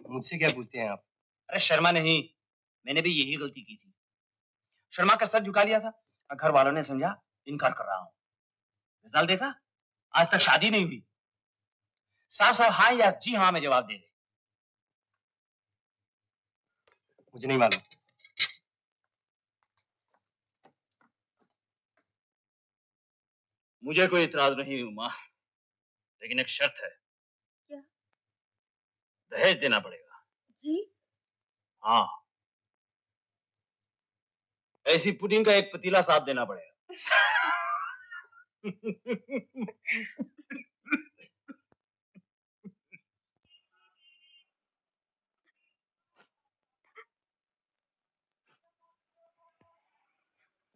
मुझसे क्या पूछते हैं आप? अरे शर्मा नहीं, मैंने भी यही गलती की थी, शर्मा कर सर झुका लिया था और घर वालों ने समझा इनकार कर रहा हूं। रिजल्ट देखा, आज तक शादी नहीं हुई। साफ साफ हाँ या जी हाँ में जवाब दे दे। मुझे नहीं मालूम। मुझे कोई इतराज नहीं उमा, लेकिन एक शर्त है। क्या? दहेज देना पड़ेगा। जी? हाँ, ऐसी पुडिंग का एक पतीला साफ देना पड़ेगा।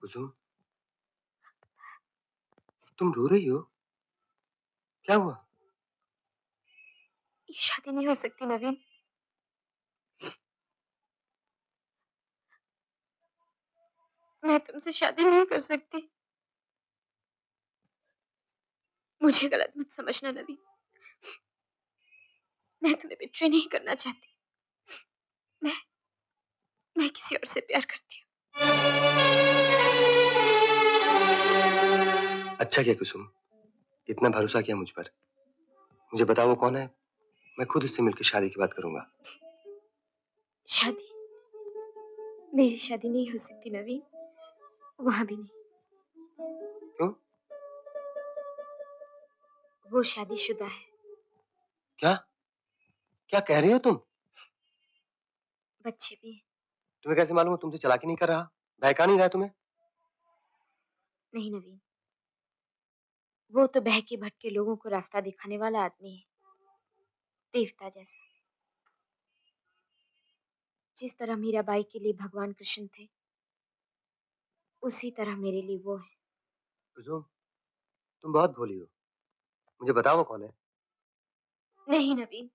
कुसुम, तुम रो रही हो? क्या हुआ? ये शादी नहीं हो सकती नवीन। मैं तुमसे शादी नहीं कर सकती। मुझे गलत मत समझना नवीन, मैं तुम्हें बिट्रे नहीं करना चाहती। मैं मैं किसी और से प्यार करती अच्छा किया कुसुम, इतना भरोसा किया मुझ पर। मुझे बताओ वो कौन है, मैं खुद उससे मिलकर शादी की बात करूंगा। हूँ। शादी? मेरी शादी नहीं हो सकती नवीन, वहां भी नहीं। क्यों? वो शादीशुदा है। क्या क्या कह रही हो तुम? बच्चे भी हैं। तुम्हें कैसे मालूम? तुमसे चालाकी नहीं कर रहा, बहका नहीं रहा तुम्हें? नहीं नवीन, वो तो बहके भटके लोगों को रास्ता दिखाने वाला आदमी है, देवता जैसा। जिस तरह मीराबाई के लिए भगवान कृष्ण थे, उसी तरह मेरे लिए वो है। कुसुम, तुम बहुत भोली हो। मुझे बताओ वो कौन है। नहीं नवीन,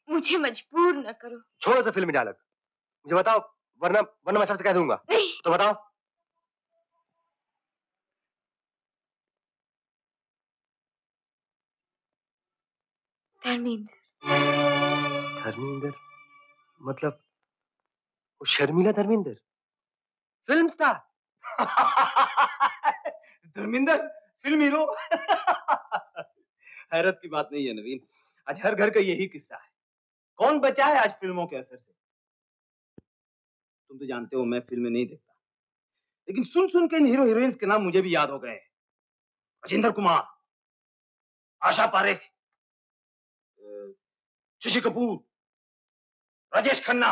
मुझे मजबूर न करो। छोड़ो से फिल्मी डायलॉग, मुझे बताओ, वरना वरना मैं सबसे कह दूंगा। नहीं। तो बताओ। धर्मेंद्र। धर्मेंद्र? मतलब वो Sharmila Dharmendra, film star. Dharmendra film hero. हैरत की बात नहीं है नवीन, आज हर घर का यही किस्सा है। कौन बचा है आज फिल्मों के असर से? तुम तो जानते हो मैं फिल्में नहीं देखता, लेकिन सुन सुन के इन हीरो हीरोइंस के नाम मुझे भी याद हो गए। राजेंद्र कुमार, आशा पारेख, शशि कपूर, राजेश खन्ना।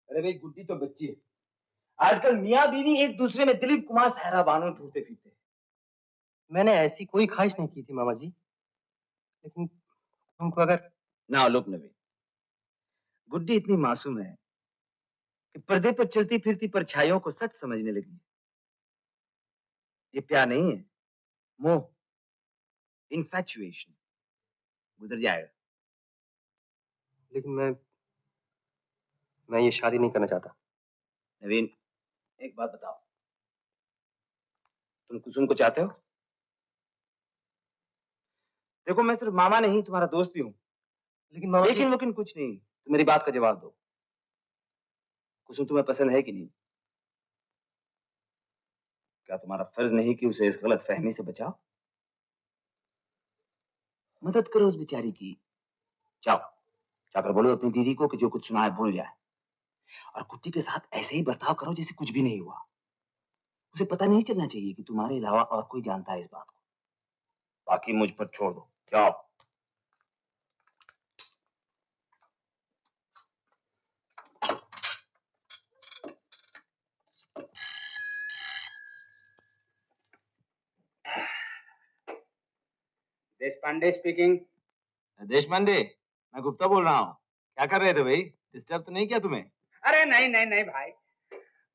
अरे भाई गुड्डी तो बच्ची है, आजकल मियाँ बीवी एक दूसरे में दिलीप कुमार सायरा बानो ढूंढते फिरते हैं। मैंने ऐसी कोई ख्वाहिश नहीं की थी मामा जी, लेकिन तुमको अगर। ना लोक नवीन, गुड्डी इतनी मासूम है कि पर्दे पर चलती फिरती परछाइयों को सच समझने लगी। ये प्यार नहीं है, मोह, इन्फैचुएशन। गुजर जाएगा। लेकिन मैं ये शादी नहीं करना चाहता। नवीन एक बात बताओ, तुम कुसुम को चाहते हो? देखो मैं सिर्फ मामा नहीं तुम्हारा दोस्त भी हूं। लेकिन मामा जी। लेकिन कुछ नहीं, तो मेरी बात का जवाब दो। कुसुम तुम्हें पसंद है कि नहीं? क्या तुम्हारा फर्ज नहीं कि उसे इस गलत फहमी से बचाओ? मदद करो उस बेचारी की। जाओ जाकर बोलो अपनी दीदी को कि जो कुछ सुना है भूल जाए, और कुट्टी के साथ ऐसे ही बर्ताव करो जैसे कुछ भी नहीं हुआ। उसे पता नहीं चलना चाहिए कि तुम्हारे अलावा और कोई जानता है इस बात को। बाकी मुझ पर छोड़ दो। जाओ। देशपांडे स्पीकिंग। देशपांडे, मैं गुप्ता बोल रहा हूँ। क्या कर रहे थे भाई? डिस्टर्ब तो नहीं किया तुम्हें? अरे नहीं नहीं नहीं भाई।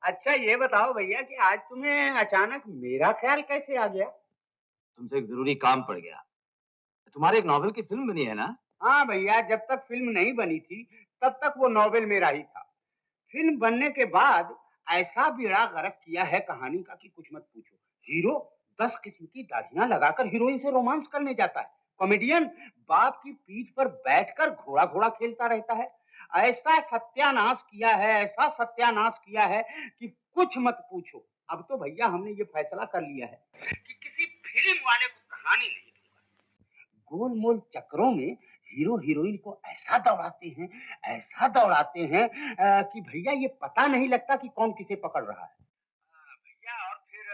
अच्छा ये बताओ भैया कि आज तुम्हें अचानक मेरा ख्याल कैसे आ गया? तुमसे एक जरूरी काम पड़ गया। तुम्हारे एक नॉवेल की फिल्म बनी है ना? हाँ भैया, जब तक फिल्म नहीं बनी थी तब तक वो नॉवेल मेरा ही था। फिल्म बनने के बाद ऐसा बेड़ा गर्क किया है कहानी का कि कुछ मत पूछो। हीरो 10 किस्म की दाढ़ियां लगाकर हीरोइन से रोमांस करने जाता है। कॉमेडियन बाप की पीठ पर बैठकर घोड़ा घोड़ा खेलता रहता है। ऐसा सत्यानाश किया है, ऐसा सत्यानाश किया है कि कुछ मत पूछो। अब तो भैया हमने ये फैसला कर लिया है कि किसी फिल्म वाले को कहानी नहीं दूंगा। गोलमोल चक्रों में हीरो हीरोइन को ऐसा दौड़ाते हैं कि भैया ये पता नहीं लगता कि कौन किसे पकड़ रहा है। भैया और फिर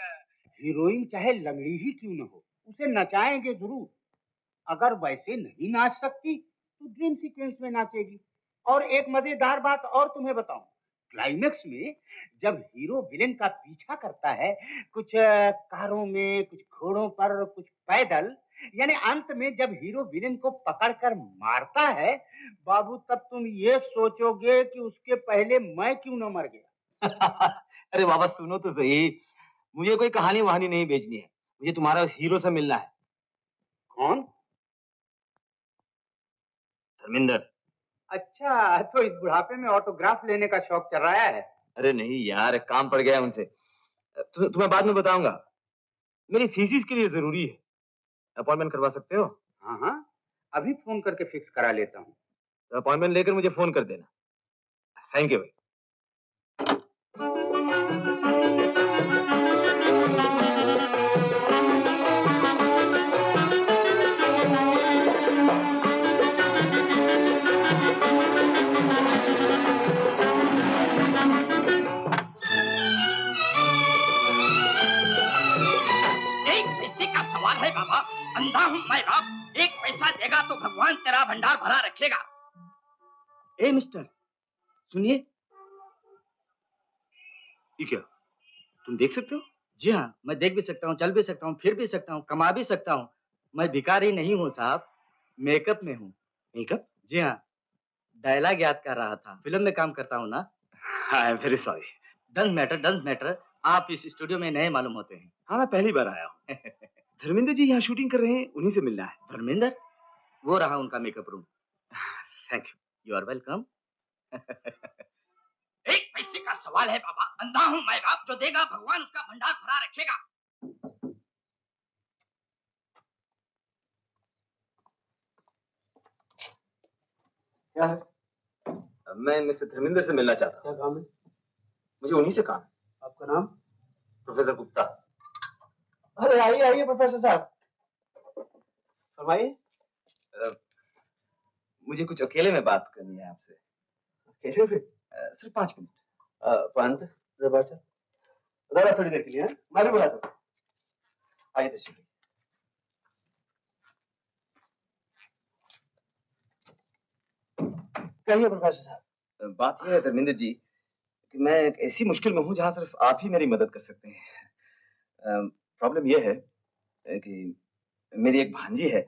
हीरोइन चाहे लंगड़ी ही क्यों न हो, उसे नचाएंगे जरूर। अगर वैसे नहीं नाच सकती तो ड्रीम सीक्वेंस में नाचेगी। और एक मजेदार बात और तुम्हें बताऊं, क्लाइमेक्स में जब हीरो विलेन का पीछा करता है, कुछ कारों में, कुछ घोड़ों पर, कुछ पैदल, यानी अंत में जब हीरो विलेन को पकड़कर मारता है, बाबू तब तुम ये सोचोगे कि उसके पहले मैं क्यों न मर गया। अरे बाबा सुनो तो सही, मुझे कोई कहानी वहानी नहीं भेजनी है, मुझे तुम्हारा उस हीरो से मिलना है। कौन? धर्मेंद्र। अच्छा, तो इस बुढ़ापे में ऑटोग्राफ लेने का शौक चल रहा है। अरे नहीं यार, एक काम पड़ गया है उनसे। तुम्हें बाद में बताऊंगा। मेरी थीसिस के लिए जरूरी है। अपॉइंटमेंट करवा सकते हो? हाँ हाँ, अभी फोन करके फिक्स करा लेता हूँ। तो अपॉइंटमेंट लेकर मुझे फोन कर देना। थैंक यू भाई। एक पैसे का सवाल है बाबा, अंधा हूँ मैं बाप। एक पैसा देगा तो भगवान तेरा भंडार भरा रखेगा। ए मिस्टर, सुनिए। ये क्या, तुम देख सकते हो? जी हाँ, मैं देख भी सकता हूँ, चल भी सकता हूँ, फिर भी सकता हूँ, कमा भी सकता हूँ। मैं भिखारी नहीं हूँ साहब, मेकअप में हूँ। मेकअप? जी हाँ, डायलॉग याद कर रहा था, फिल्म में काम करता हूँ ना। आई am very sorry. Doesn't matter. आप इस स्टूडियो में नए मालूम होते हैं। हाँ, मैं पहली बार आया हूँ। धर्मेंद्र जी यहाँ शूटिंग कर रहे हैं, उन्हीं से मिलना है। धर्मेंद्र? वो रहा उनका makeup room. Thank you. You are welcome. एक पैसे का सवाल है बाबा, अंधा हूँ मैं बाप। जो देगा भगवान उसका भंडार भरा रखेगा। क्या है? मैं मिस्टर धर्मेंद्र से मिलना चाहता हूँ। क्या काम है? मुझे उन्हीं से काम है। आपका नाम? प्रोफेसर गुप्ता। अरे आइए आइए प्रोफेसर साहब, फरमाइए। मुझे कुछ अकेले में बात करनी है आपसे। अकेले में? सिर्फ 5 मिनट। पंत जबरदस्त, दादा थोड़ी देर के लिए, मैं भी बुलाता हूँ। आइए तशरीफ। कहिए प्रोफेसर साहब। बात यह है धर्मेंद्र जी कि मैं एक ऐसी मुश्किल में हूँ जहाँ सिर्फ आप ही मेरी मदद कर सकते हैं। प्रॉब्लम यह है कि मेरी एक भांजी है।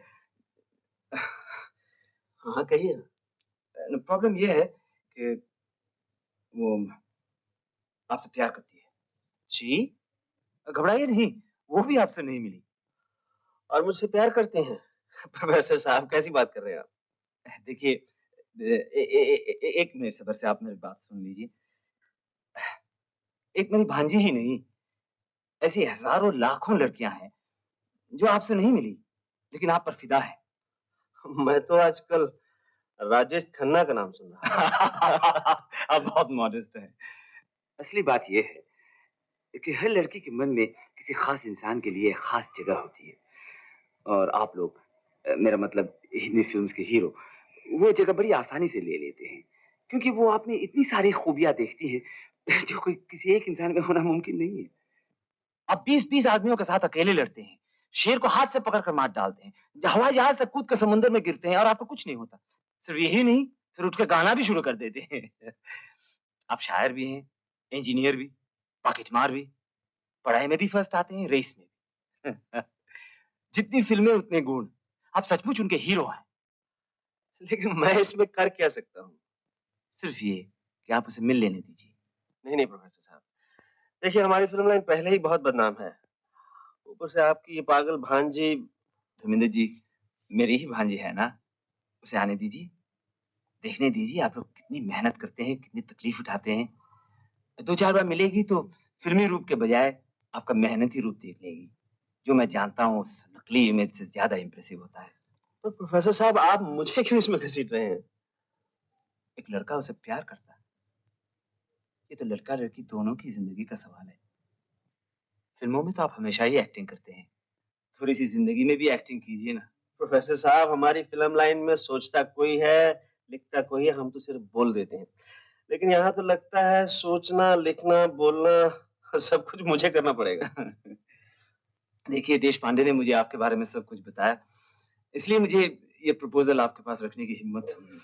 हाँ कहिए। प्रॉब्लम यह है कि वो आपसे प्यार करती है। जी? घबराइए नहीं, वो भी आपसे नहीं मिली। और मुझसे प्यार करते हैं? प्रोफेसर साहब कैसी बात कर रहे हैं आप? देखिए, एक मिनट सब्र से आप मेरी बात सुन लीजिए। एक मेरी भांजी ही नहीं, ऐसी हजारों लाखों लड़कियां हैं जो आपसे नहीं मिली लेकिन आप पर फिदा है। मैं तो आजकल राजेश खन्ना का नाम सुन रहा हूं। आप बहुत मॉडेस्ट हैं। असली बात यह है कि हर लड़की के मन में किसी खास इंसान के लिए खास जगह होती है, और आप लोग, मेरा मतलब हिंदी फिल्म्स के हीरो, वो जगह बड़ी आसानी से ले लेते हैं क्योंकि वो आप में इतनी सारी खूबियां देखती हैं जो कोई किसी एक इंसान में होना मुमकिन नहीं है। आप 20-20 आदमियों के साथ अकेले लड़ते हैं, शेर को हाथ से पकड़कर मार डालते हैं, हवाई जहाज से कूद कर समुद्र में गिरते हैं और आपको कुछ नहीं होता। सिर्फ यही नहीं, फिर उठ के गाना भी शुरू कर देते हैं। आप शायर भी हैं, इंजीनियर भी, पॉकेटमार भी, पढ़ाई में भी फर्स्ट आते हैं, रेस में भी। जितनी फिल्में उतने गुण। आप सचमुच उनके हीरो हैं। लेकिन मैं इसमें कर क्या सकता हूँ? सिर्फ ये कि आप उसे मिल लेने दीजिए। नहीं प्रोफेसर साहब, देखिए हमारी फिल्म लाइन पहले ही बहुत बदनाम है, ऊपर से आपकी ये पागल भांजी। धर्मेंद्र जी, मेरी ही भांजी है ना, उसे आने दीजिए, देखने दीजिए आप लोग कितनी मेहनत करते हैं, कितनी तकलीफ उठाते हैं। 2-4 बार मिलेगी तो फिल्मी रूप के बजाय आपका मेहनती रूप देख लेगी, जो मैं जानता हूँ उस नकली इमेज से ज्यादा इंप्रेसिव होता है। तो प्रोफेसर साहब आप मुझे क्यों इसमें घसीट रहे हैं? एक लड़का उसे प्यार करता है, ये तो लड़का लड़की दोनों की जिंदगी का सवाल है। फिल्मों में तो आप हमेशा ही एक्टिंग करते हैं, थोड़ी सी जिंदगी में भी एक्टिंग कीजिए ना। प्रोफेसर साहब, हमारी फिल्म लाइन में सोचता कोई है, लिखता कोई है, हम तो सिर्फ बोल देते हैं। लेकिन यहाँ तो लगता है सोचना, लिखना, बोलना सब कुछ मुझे करना पड़ेगा। देखिए, देश पांडे ने मुझे आपके बारे में सब कुछ बताया, इसलिए मुझे ये प्रपोजल आपके पास रखने की हिम्मत हुई।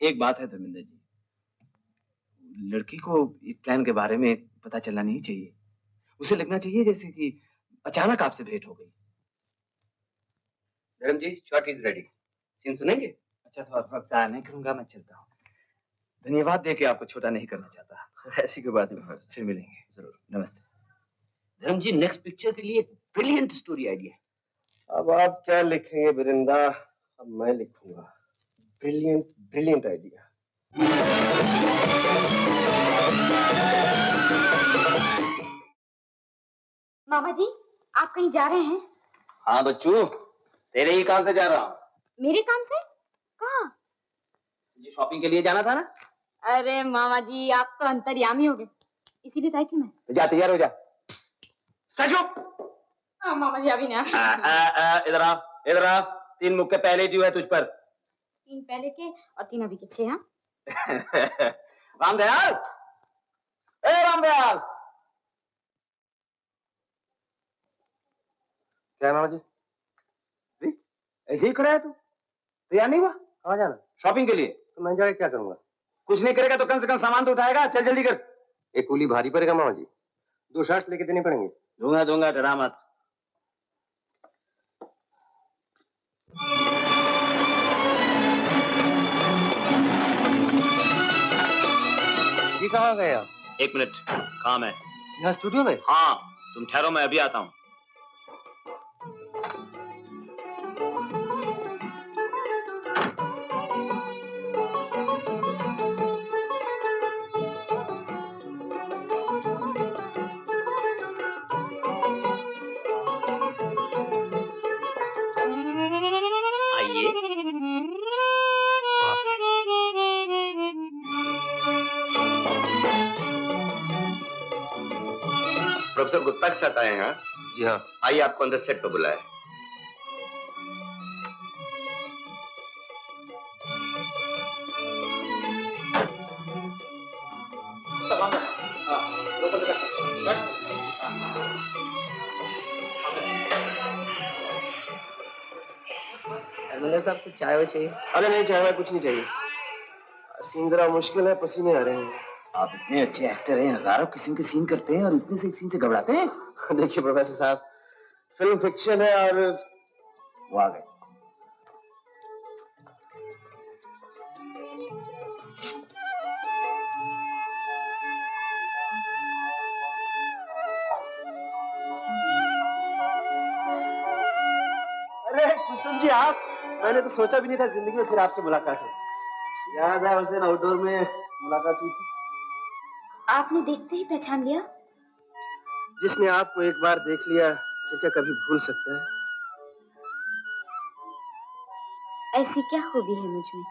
एक बात है धर्मेंद्र जी, लड़की को इस प्लान के बारे में पता चलना नहीं चाहिए। उसे लगना चाहिए जैसे कि अचानक आपसे भेंट हो गई। धर्म जी, शॉट इज रेडी, सीन सुनेंगे? अच्छा, तो वक्त आया नहीं करूंगा, मैं चलता हूँ। धन्यवाद दे के आपको छोटा नहीं करना चाहता। ऐसी कोई बात नहीं, फिर मिलेंगे जरूर। नमस्ते। धर्म जी, नेक्स्ट पिक्चर के लिए ब्रिलियंट स्टोरी आइडिया। अब आप क्या लिखेंगे बिरिंदा? अब मैं लिखूंगा। Brilliant idea. मामा जी, आप कहीं जा रहे हैं? हाँ बच्चू, तेरे ही काम से जा रहा हूँ। मेरे काम से? कहाँ? ये शॉपिंग के लिए जाना था ना? अरे मामा जी, आप तो अंतर्यामी हो गए, इसीलिए तो आई थी मैं। तो जा, तैयार हो जा। सचो? हाँ मामा जी, अभी नहीं। इधर आ, इधर आ। 3 मुक्के पहले ड्यू है तुझ पर। 3 पहले के और 3 अभी के 6। हाँ रामदयाल, ए रामदयाल। क्या है मामा जी? ऐसे ही खड़ा है तू? तैयार नहीं हुआ? कहाँ जाना? शॉपिंग के लिए। तो मैं जाके क्या करूंगा? कुछ नहीं करेगा तो कम से कम सामान तो उठाएगा। चल जल्दी कर। एक कूली भारी पड़ेगा मामा जी। 2 शर्ट्स लेके देने पड़ेंगे। दूंगा दूंगा, डरा मत। ये कहाँ गए आप? 1 मिनट, काम है। यहाँ स्टूडियो में? हाँ, तुम ठहरो, मैं अभी आता हूँ। प्रोफेसर गुप्ता के साथ आए हैं? जी हाँ। आइए, आपको अंदर सेट पर बुलाया है। धर्मेंद्र साहब कुछ चाय वाय चाहिए? अरे नहीं, चाय वाय कुछ नहीं चाहिए। सीन जरा मुश्किल है, पसीने आ रहे हैं। आप इतने अच्छे एक्टर हैं, हजारों किस्म के सीन करते हैं और इतने से एक सीन से घबराते हैं। देखिए प्रोफेसर साहब, फिल्म फिक्शन है और वो आ गए। अरे कुसुम जी, आप? मैंने तो सोचा भी नहीं था जिंदगी में फिर आपसे मुलाकात हो। याद है उस दिन आउटडोर में मुलाकात हुई थी? आपने देखते ही पहचान लिया? जिसने आपको एक बार देख लिया फिर क्या कभी भूल सकता है? ऐसी क्या खूबी है मुझ में?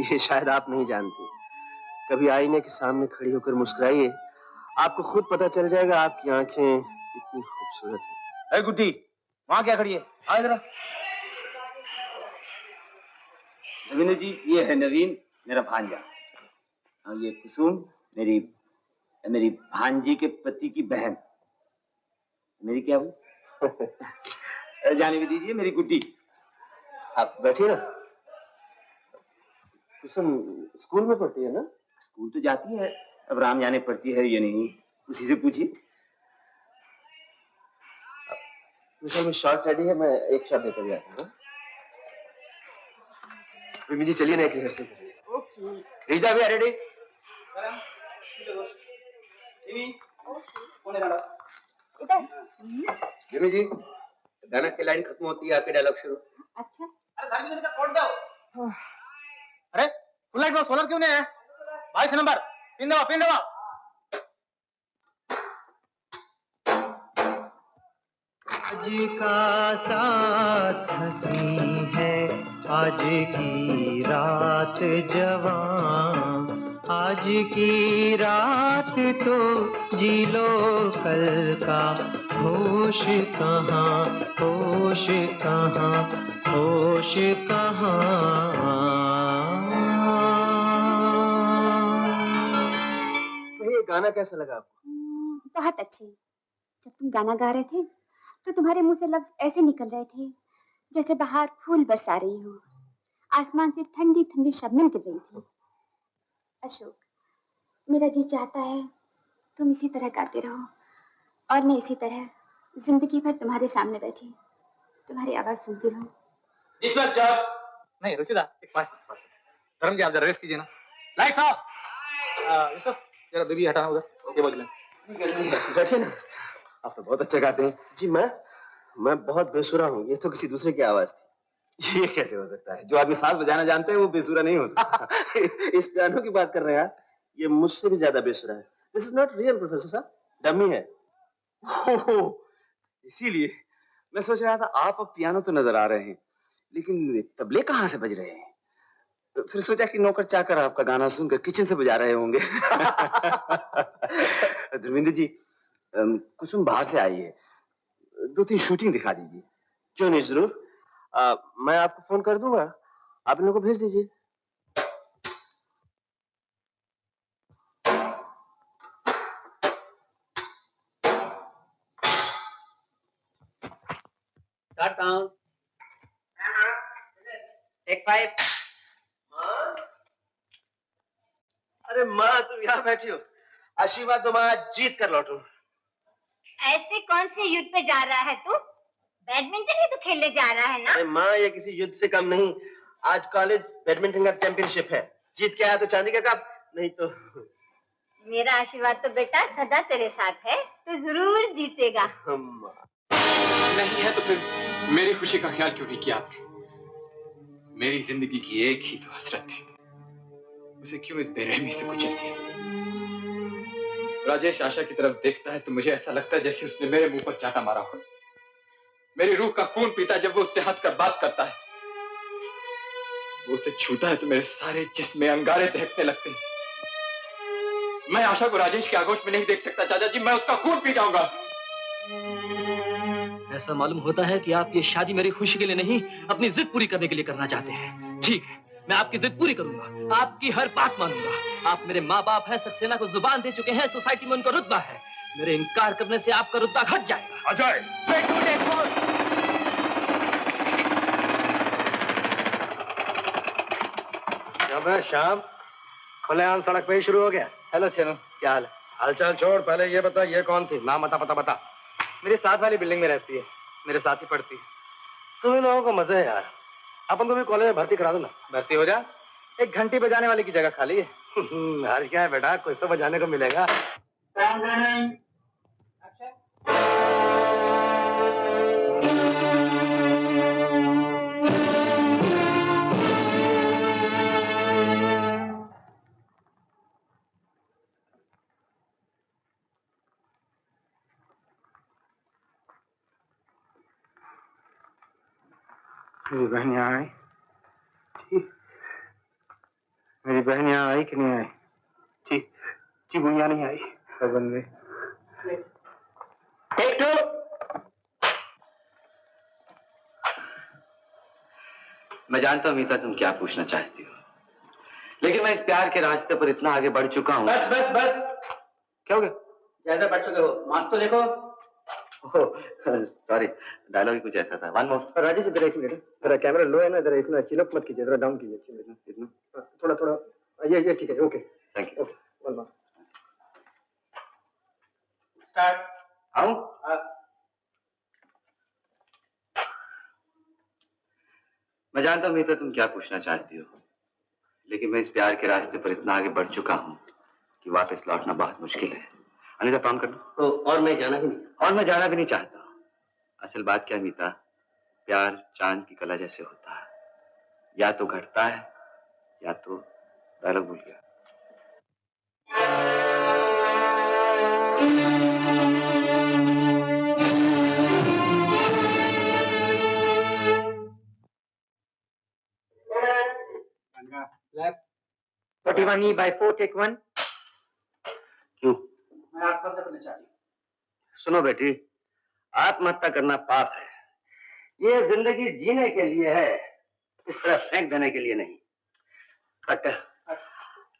ये शायद आप नहीं जानती। कभी आईने के सामने खड़ी होकर मुस्कुराइए, आपको खुद पता चल जाएगा आपकी आंखें कितनी खूबसूरत हैं। ए गुड्डी, वहां क्या खड़ी है? आ इधर। रविंद्र जी, ये है नवीन, मेरा भांजा। और ये कुसुम, मेरी भांजी के पति की बहन। मेरी क्या हुई? जाने भी दीजिए, मेरी गुड्डी। आप बैठिए ना। कुसुम स्कूल में पढ़ती है ना? स्कूल तो जाती है, अब राम जाने पढ़ती है ये नहीं, उसी से पूछिए। कुसुम में शॉर्ट रेडी है, मैं एक शॉट देकर जाता हूँ। रिमी जी चलिए ना, एक रिहर्सल करिए। ओके। रिश्ता भी रेडी? इधर। रिमी जी, गाना की लाइन खत्म होती है, आपके डायलॉग शुरू। अच्छा। अरे धर्मेंद्र का कोट जाओ। अरे फुल लाइट में सोलर क्यों नहीं है? 22 नंबर पिन दबाओ, पिन दबाओ। आज का साथ हंसी है, आज की रात जवां, आज की रात तो जी लो, कल का होश कहाँ, होश कहाँ, होश कहाँ। तो ये गाना कैसा लगा आपको? बहुत अच्छे। जब तुम गाना गा रहे थे तो तुम्हारे मुंह से लफ्ज ऐसे निकल रहे थे जैसे बाहर फूल बरसा रही हो, आसमान से ठंडी ठंडी शबनम गिर रही थी। अशोक, मेरा जी चाहता है तुम इसी तरह गाते रहो और मैं इसी तरह जिंदगी भर तुम्हारे सामने बैठी तुम्हारी आवाज सुनती रहूं। नहीं रुचिदा, एक पास धर्म जी आप जरा रेस्ट कीजिए ना। Lights off. यूसुफ जरा बेबी हटाना उधर, ये बदलें। बैठिए ना। आप तो बहुत अच्छा गाते हैं। जी मैं बहुत बेसुरा हूँ, ये तो किसी दूसरे की आवाज थी। ये कैसे हो सकता है? जो आदमी सांस बजाना जानता है वो बेसुरा नहीं हो सकता। इस पियानो की बात कर रहे हैं आप? ये मुझसे भी ज्यादा बेसुरा है। This is not real professor साहब, डमी है। ओह, इसीलिए मैं सोच रहा था आप अब पियानो तो नजर आ रहे हैं, लेकिन तबले कहाँ से बज रहे हैं? फिर सोचा कि नौकर चाकर आपका गाना सुनकर किचन से बजा रहे होंगे। धर्मेंद्र जी, कुसुम बाहर से आई है, 2-3 शूटिंग दिखा दीजिए। क्यों नहीं, जरूर। मैं आपको फोन कर दूंगा, आप इन लोगों को भेज दीजिए। Start sound. टेक 5। अरे माँ, तुम यहाँ बैठी हो, आशीर्वाद दो माँ, जीत कर लौटूं। ऐसे कौन से युद्ध पे जा रहा है तू? बैडमिंटन ही तो खेलने जा रहा है ना? अरे माँ, ये किसी युद्ध से कम नहीं। आज कॉलेज बैडमिंटन का चैंपियनशिप है, जीत के आया तो चांदी का कप, नहीं तो। मेरा आशीर्वाद तो बेटा सदा तेरे साथ है, तो जरूर जीतेगा। नहीं है तो फिर मेरी खुशी का ख्याल क्यों नहीं किया आपने? मेरी जिंदगी की एक ही तो हसरत थी, उसे क्यों इस बेरहमी से कुचलती है? राजेश आशा की तरफ देखता है तो मुझे ऐसा लगता है जैसे उसने मेरे मुंह पर चाटा मारा हो। मेरी रूह का खून पीता जब वो उससे हंसकर बात करता है, वो उसे छूता है तो मेरे सारे जिस्म में अंगारे दहकने लगते हैं। मैं आशा को राजेश के आगोश में नहीं देख सकता चाचा जी, मैं उसका खून पी जाऊंगा। ऐसा मालूम होता है कि आप ये शादी मेरी खुशी के लिए नहीं, अपनी जिद पूरी करने के लिए करना चाहते हैं। ठीक है, मैं आपकी जिद पूरी करूंगा, आपकी हर बात मानूंगा। आप मेरे माँ बाप हैं, सक्सेना को जुबान दे चुके हैं, सोसाइटी में उनका रुतबा है। मेरे इनकार करने से आपका रुतबा घट जाएगा। अजय, शाम खुलेआम सड़क पे ही शुरू हो गया। हेलो चेनो, क्या हाल है? हालचाल छोड़, पहले ये बता ये कौन थी? नाम बता, पता बता। मेरी साथ वाली बिल्डिंग में रहती है, मेरे साथ ही पढ़ती है। तुम इन लोगों को मजे है यार। अपन तुम्हें कॉलेज में भर्ती करा दो ना। भर्ती हो जा, एक घंटी बजाने वाले की जगह खाली है। हर्ष क्या है बेटा, कुछ तो बजाने को मिलेगा। मेरी बहन यहाँ आई? ठीक। मेरी बहन यहाँ आई कि नहीं आई? ठीक। जी वो यहाँ नहीं आई। सब बन गई। मैं जानता हूँ मीता तुम क्या पूछना चाहती हो, लेकिन मैं इस प्यार के रास्ते पर इतना आगे बढ़ चुका हूँ। बस बस बस, क्या हो गया? ज्यादा बढ़ चुके हो, मार्क्स तो देखो। सॉरी, डायलॉग ही कुछ ऐसा था। One more. राजेश इधर एक मिनट, जरा कैमरा लो है ना, जरा इतना चिलक मत कीजिए, जरा डाउन कीजिए। इतना थोड़ा थोड़ा, ये ठीक है। Okay, thank you. Okay, one more. Start. आऊं? मैं जानता हूँ मीता तुम क्या पूछना चाहती हो, लेकिन मैं इस प्यार के रास्ते पर इतना आगे बढ़ चुका हूँ कि वापस लौटना बहुत मुश्किल है। अनिता काम कर लो। तो और मैं जाना भी नहीं चाहता। असल बात क्या मीता, प्यार चांद की कला जैसे होता है, या तो घटता है या तो। डायलॉग भूल गया। Left 41E/4 take 1। क्यों? मैं आत्महत्या करना चाहती हूँ। सुनो बेटी, आत्महत्या करना पाप है। ये जिंदगी जीने के लिए है, इस तरह फेंक देने के लिए नहीं। कट।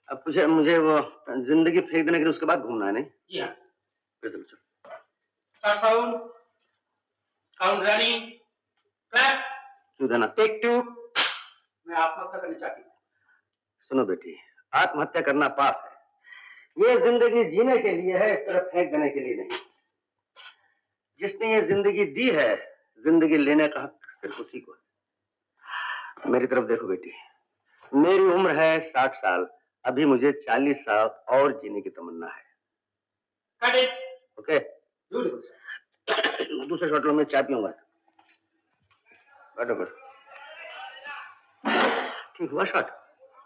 अब मुझे वो जिंदगी फेंक देने के लिए उसके बाद घूमना है, नहीं? जी हाँ। फिर चलो। Start sound, count ready, clap. क्यों देना? टेक 2। मैं आत्महत्या करना चाहती हूँ। सुनो बेटी, आत्महत्या करना पाप है। ये जिंदगी जीने के लिए है, इस तरह फेंक देने के लिए नहीं। जिसने ये जिंदगी दी है, जिंदगी लेने का हक सिर्फ उसी को है। मेरी तरफ देखो बेटी, मेरी उम्र है 60 साल, अभी मुझे 40 साल और जीने की तमन्ना है। Cut it. Okay, beautiful. दूसरे शॉट में चाय पीऊंगा। बैठो बैठो। ठीक हुआ शॉट?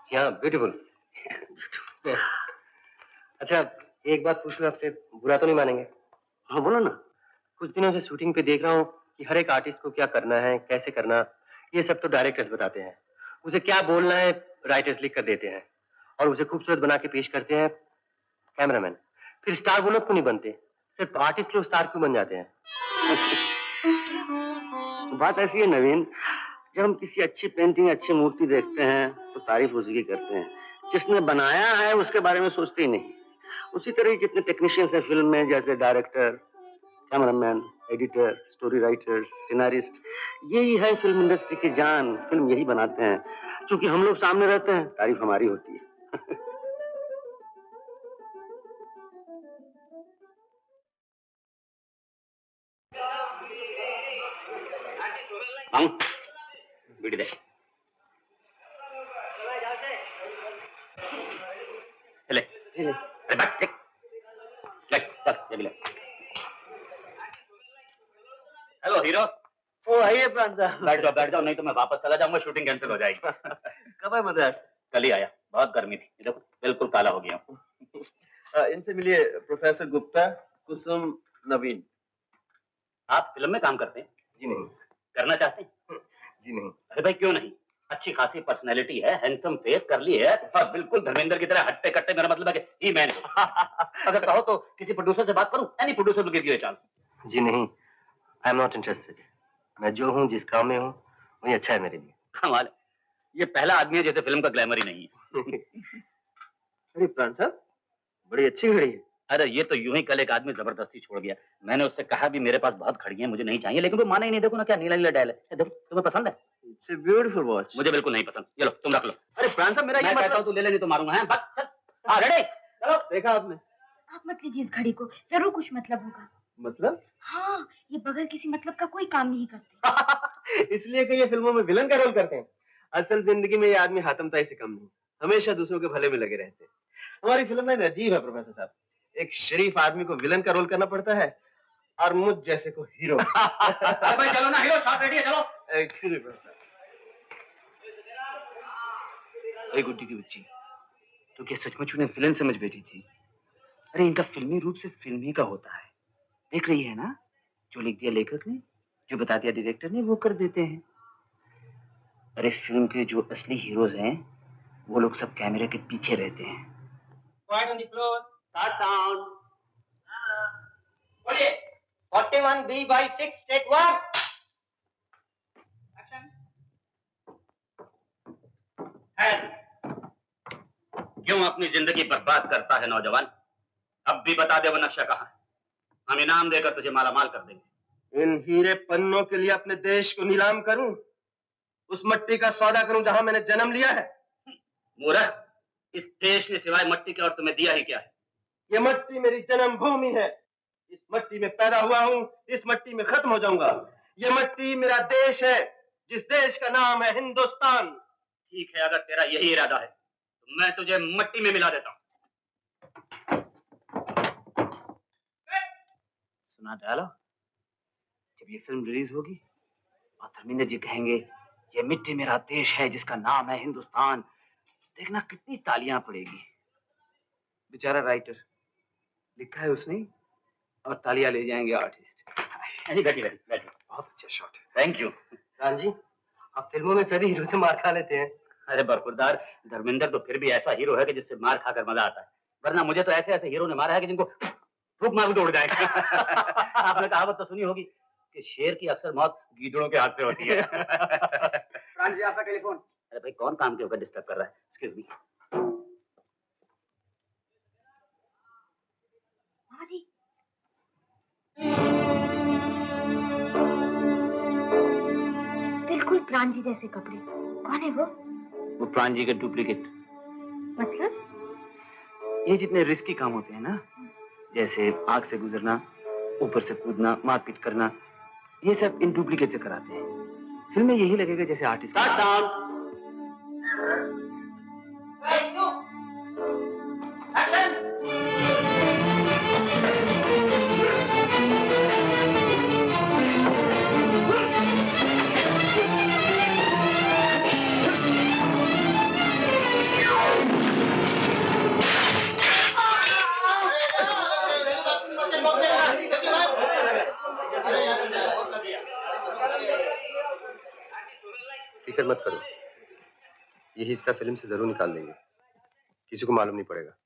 जी हाँ, ब्यूटीफुल। अच्छा, एक बात पूछ लूं आपसे, बुरा तो नहीं मानेंगे? हाँ बोलो ना। कुछ दिनों से शूटिंग पे देख रहा हूँ कि हर एक आर्टिस्ट को क्या करना है, कैसे करना, ये सब तो डायरेक्टर्स बताते हैं। उसे क्या बोलना है राइटर्स लिख कर देते हैं, और उसे खूबसूरत बना के पेश करते हैं कैमरामैन। फिर स्टार वो लोग क्यों नहीं बनते? सिर्फ आर्टिस्ट लोग स्टार क्यों बन जाते हैं? बात ऐसी है नवीन, जब हम किसी अच्छी पेंटिंग, अच्छी मूर्ति देखते हैं तो तारीफ उसी की करते हैं। जिसने बनाया है उसके बारे में सोचते ही नहीं। उसी तरह जितने टेक्नीशियंस हैं फिल्म में, जैसे director, cameraman, editor, story writer, scenarist, यही है फिल्म इंडस्ट्री की जान। फिल्म यही बनाते हैं। क्योंकि हम लोग सामने रहते हैं, तारीफ हमारी होती है। बीड़ी दे। ले अरे बैठ, ले चल ये भी ले। Hello hero. ओ आइए प्राण साहब। बैठ जाओ नहीं तो मैं वापस चला जाऊंगा, शूटिंग कैंसिल हो जाएगी। कब है मद्रास? कल ही आया, बहुत गर्मी थी, देखो बिल्कुल काला हो गया। इनसे मिलिए, प्रोफेसर गुप्ता, कुसुम, नवीन। आप फिल्म में काम करते हैं? जी नहीं। करना चाहते हैं? जी नहीं। अरे भाई क्यों नहीं, अच्छी खासी पर्सनैलिटी है, हैंडसम फेस कर ली है, और बिल्कुल धर्मेंद्र की तरह हट्टे कट्टे। मेरा मतलब है कि ही मैन। अगर कहो तो किसी प्रोड्यूसर से बात करूं, any producer will give you a chance. जी नहीं, आई एम नॉट इंटरेस्टेड। मैं जो हूँ, जिस काम में हूँ, वही अच्छा है मेरे लिए। कमाल, ये पहला आदमी है जैसे फिल्म का ग्लैमर ही नहीं है। अरे प्राण साहब, बड़ी अच्छी घड़ी है। अरे ये तो यूं ही कल एक आदमी जबरदस्ती छोड़ गया। मैंने उससे कहा भी मेरे पास बहुत घड़ी है, मुझे नहीं चाहिए, लेकिन वो माना ही नहीं। देखो ना क्या नीला नीला डायल है, देखो तुम्हें पसंद है? It's a beautiful watch. मुझे बिल्कुल नहीं पसंद, ये लो तुम रख लो। अरे प्राण साहब, मेरा मैं कहता हूं तू ले ले, नहीं तो मारूंगा। हैं बस चल। हां रेडी, चलो। देखा आपने? आप मत लीजिए इस घड़ी को, जरूर कुछ मतलब होगा। मतलब? हाँ, ये बगैर किसी मतलब का कोई काम नहीं करते। इसलिए कि ये फिल्मों में विलन का रोल करते हैं। असल जिंदगी में ये आदमी हातमताई से कम नहीं, हमेशा दूसरों के भले में लगे रहते हैं। हमारी फिल्म में अजीब है प्रोफेसर साहब, एक शरीफ आदमी को विलन का रोल करना पड़ता है और मुझ जैसे को हीरो। भाई चलो ना हीरो, शॉट रेडी है, चलो। Excuse me professor. अरे गुड्डी की बच्ची, तो क्या सचमुच उन्हें विलन समझ बैठी थी? अरे इनका फिल्मी रूप से फिल्म ही का होता है, देख रही है ना? जो लिख दिया लेखक ने, जो बता दिया डायरेक्टर ने, वो कर देते हैं। अरे फिल्म के जो असली हीरोज हैं, वो लोग सब कैमरे के पीछे रहते हैं। Quiet on the floor. Start sound. बोलिए। 41B/6 take 1. Action. क्यों अपनी जिंदगी बर्बाद करता है नौजवान? अब भी बता दे वो नक्शा कहाँ है, हम इनाम देकर तुझे मालामाल कर देंगे। इन हीरे पन्नों के लिए अपने देश को नीलाम करूं? उस मट्टी का सौदा करूं जहां मैंने जन्म लिया है? मूर्ख, इस देश ने सिवाय मट्टी के और तुम्हें दिया ही क्या है? ये मट्टी मेरी जन्मभूमि है। इस मट्टी में पैदा हुआ हूं, इस मट्टी में खत्म हो जाऊंगा। ये मट्टी मेरा देश है, जिस देश का नाम है हिंदुस्तान। ठीक है, अगर तेरा यही इरादा है तो मैं तुझे मट्टी में मिला देता हूं। सुना डालो, जब ये फिल्म रिलीज होगी और धर्मेंद्र जी कहेंगे ये मिट्टी मेरा देश है जिसका नाम है हिंदुस्तान, देखना कितनी तालियां पड़ेगी। बेचारा राइटर, लिखा है उसने और तालियां ले जाएंगे आर्टिस्ट। बहुत अच्छा shot. Thank you. Ram ji, आप फिल्मों में सभी हीरो से मार खा लेते हैं। अरे बरखुरदार, धर्मेंद्र तो फिर भी ऐसा हीरो है कि जिससे मार खाकर मजा आता है, वरना मुझे तो ऐसे ऐसे हीरो ने मारा है कि जिनको फूक मार दौड़ जाए। आपने कहावत तो सुनी होगी कि शेर की अक्सर मौत गीदड़ों के हाथ से होती है। प्राण जी, आपका टेलीफोन। अरे भाई कौन काम के होकर डिस्टर्ब कर रहा है? Excuse me. मामा जी, बिल्कुल प्राण जी जैसे कपड़े। कौन है वो प्राण जी का डुप्लीकेट। मतलब? ये जितने रिस्की काम होते हैं ना, जैसे आग से गुजरना, ऊपर से कूदना, मारपीट करना, ये सब इन डुप्लीकेट से कराते हैं। फिल्म में यही लगेगा जैसे आर्टिस्ट। फिक्र मत करो, ये हिस्सा फिल्म से जरूर निकाल देंगे, किसी को मालूम नहीं पड़ेगा।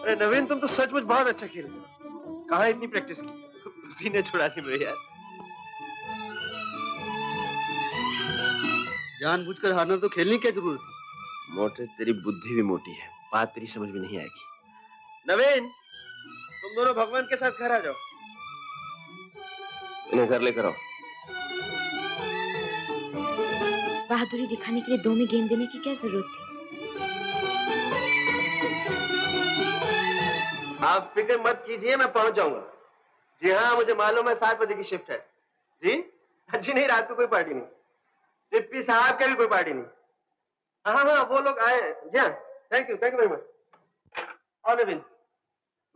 अरे नवीन, तुम तो सचमुच बहुत अच्छा खेल रहे हो। कहाँ इतनी प्रैक्टिस की? पसीने छुड़ा दी मेरे यार। जानबूझकर हारना तो खेलने की क्या जरूरत थी? मोटे, तेरी बुद्धि भी मोटी है, बात तेरी समझ में नहीं आएगी। नवीन, तुम दोनों भगवान के साथ घर आ जाओ। इन्हें घर लेकर आओ। बहादुरी दिखाने के लिए 2 में गेम देने की क्या जरूरत थी? आप फिक्र मत कीजिए, मैं पहुंच जाऊंगा। जी हाँ, मुझे मालूम है 7 बजे की शिफ्ट है। जी जी नहीं, रात को कोई पार्टी नहीं। सिप्पी साहब का भी कोई पार्टी नहीं। हाँ हाँ, वो लोग आए हैं। जी हाँ, थैंक यू वेरी मच। और नवीन,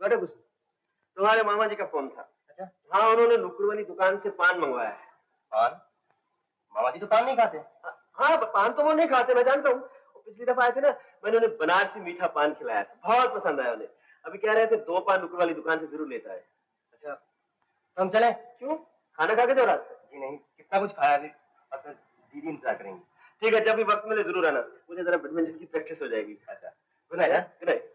बैठो कुछ। तुम्हारे मामा जी का फोन था। अच्छा? हाँ, उन्होंने नुक्कड़ वाली दुकान से पान मंगवाया है। पान? मामा जी तो पान नहीं खाते। हाँ, पान तो वो नहीं खाते, मैं जानता हूँ। पिछली दफा आए थे ना, मैंने उन्हें बनारसी मीठा पान खिलाया था, बहुत पसंद आया उन्हें। अभी कह रहे थे 2 पान नुक्कड़ वाली दुकान से जरूर लेता है। अच्छा, तो हम चले? क्यों? खाना खा के जो रात? जी नहीं, कितना कुछ खाया अभी, और फिर दीदी इंतजार करेंगे। ठीक है, जब भी वक्त मिले जरूर आना, मुझे जरा बैडमिंटन की प्रैक्टिस हो जाएगी। अच्छा, गुड नाइट। Good night.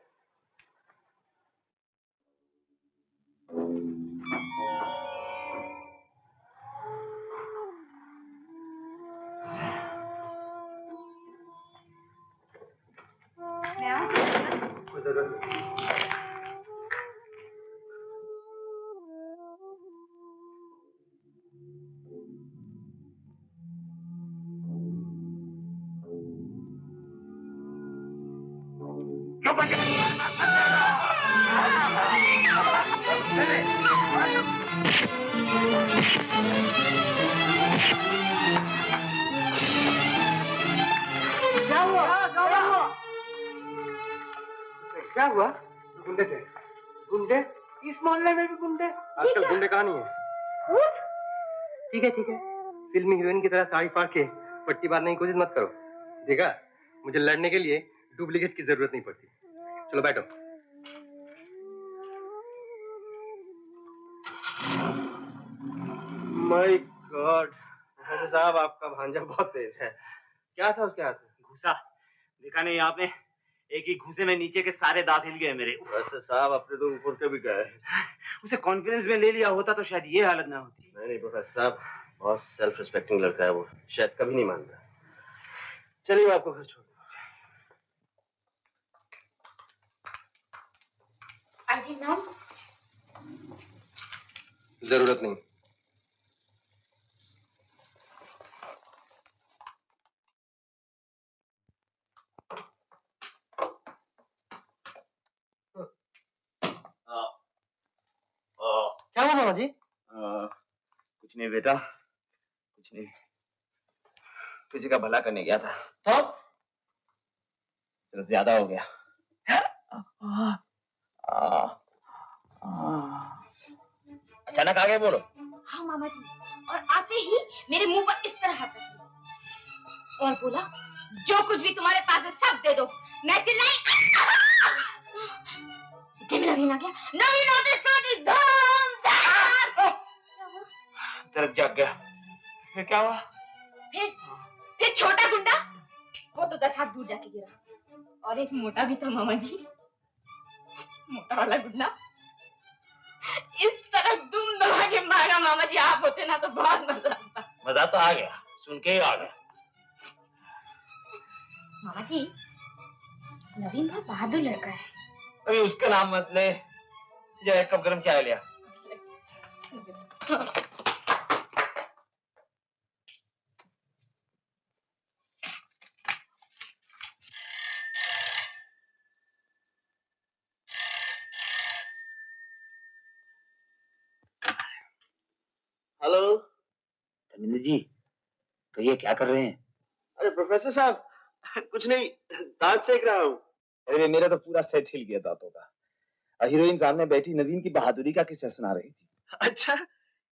कोई जरूरत नहीं। क्या हुआ? गुंडे थे। गुंडे? इस मोहल्ले में भी गुंडे? आजकल गुंडे कहाँ नहीं है। ठीक है ठीक है, फिल्मी हीरोइन की तरह साड़ी फाड़ के पट्टी बांधने की कोशिश मत करो। देखा, मुझे लड़ने के लिए डुप्लीकेट की जरूरत नहीं पड़ती। चलो बैठो। माय गॉड, साहब आपका भांजा बहुत तेज है। क्या था उसके हाथ में? घूसा। देखा नहीं आपने? एक ही घूसे में नीचे के सारे दांत हिल गए मेरे। वैसे साहब अपने तो ऊपर के भी गए। उसे कॉन्फिडेंस में ले लिया होता तो शायद ये हालत ना होती। नहीं प्रोफेसर साहब, बहुत सेल्फ रिस्पेक्टिंग लड़का है वो, शायद कभी नहीं मानता। चलिए मैं आपको घर छोड़ दूं। आईडी नाम? जरूरत नहीं। क्या हुआ मामा जी? कुछ नहीं बेटा, कुछ नहीं। किसी का भला करने गया था तो जरा ज्यादा हो गया। अचानक आ गए बोलो। हाँ मामा जी, और आते ही मेरे मुंह पर इस तरह हाथ रखे और बोला, जो कुछ भी तुम्हारे पास है सब दे दो। मैं चिल्लाई, नवीन आ गया। नवीन आते साथ ही धूम धाम। दर्द जाग गया। फिर क्या हुआ? फिर छोटा गुंडा वो तो 10 हाथ दूर जाके गिरा और एक मोटा भी था मामा जी। मोटा वाला गुंडा इस तरह दुम दबा के मारा मामा जी, आप होते ना तो बहुत मजा आता। मजा तो आ गया, सुन के ही आ गया। मामा जी नवीन बहुत बहादुर लड़का है। अभी उसका नाम मत ले, जा एक कप गर्म चाय लिया। हेलो धर्मेंद्र जी, तो ये क्या कर रहे हैं? अरे प्रोफेसर साहब, कुछ नहीं, दांत सेक रहा हूँ। अरे मेरा तो पूरा सेट हिल गया दांतों का। हीरोइन सामने बैठी नवीन की बहादुरी का किस्सा सुना रही थी। अच्छा,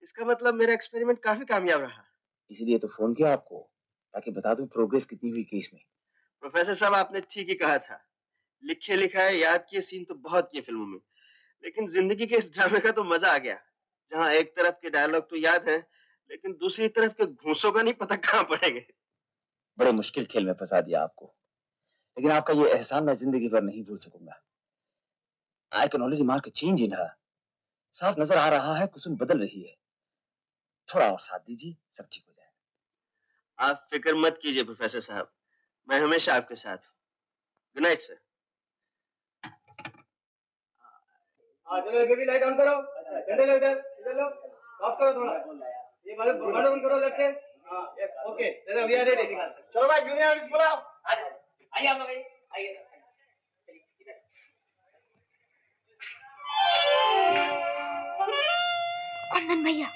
इसका मतलब मेरा एक्सपेरिमेंट काफी कामयाब रहा। इसीलिए तो फोन किया आपको, ताकि बता दूं प्रोग्रेस कितनी हुई केस में। प्रोफेसर साहब, आपने ठीक ही कहा था। लिखे लिखाए याद किए सीन तो बहुत किए फिल्मों में, लेकिन जिंदगी के इस ड्रामे का तो मजा आ गया, जहाँ एक तरफ के डायलॉग तो याद है, लेकिन दूसरी तरफ के घूंसों का नहीं पता कहाँ पड़ेंगे। बड़े मुश्किल खेल में फंसा दिया आपको, लेकिन आपका ये एहसान मैं जिंदगी भर नहीं भूल सकूंगा। I can only remark a change in her. साफ नजर आ रहा है कुसुम बदल रही है। थोड़ा और साथ दीजिए, सब ठीक हो जाएगा। आप फिक्र मत कीजिए प्रोफेसर साहब, मैं हमेशा आपके साथ हूँ। Good night sir. चलो बेबी लाइट ऑन करो, इधर लो, इधर लो, ऑफ करो थोड़ा, ये वाले बटन ऑन करो लेफ्ट से। हां ओके, चलो वी आर रेडी। चलो भाई जूनियर आर्टिस्ट बुलाओ। आइए आप लोग, आइए। कुंदन भैया।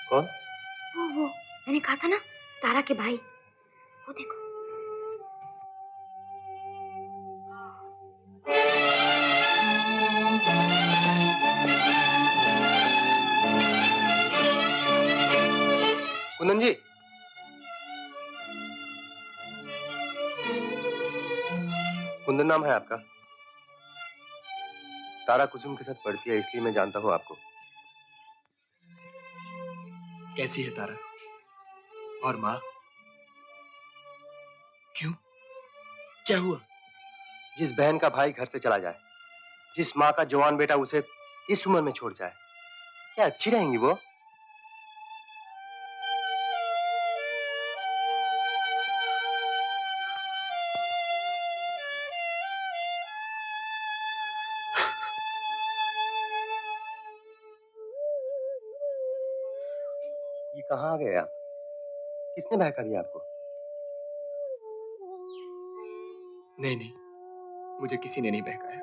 कौन? वो मैंने कहा था ना, तारा के भाई, वो देखो। कुंदन जी, कुंदन नाम है आपका? तारा कुसुम के साथ पढ़ती है, इसलिए मैं जानता हूँ आपको। कैसी है तारा? और माँ? क्यों? क्या हुआ? जिस बहन का भाई घर से चला जाए, जिस माँ का जवान बेटा उसे इस उम्र में छोड़ जाए, क्या अच्छी रहेंगी वो? ये कहाँ आ गए आप? किसने बहका दिया आपको? नहीं, मुझे किसी ने नहीं बहकाया।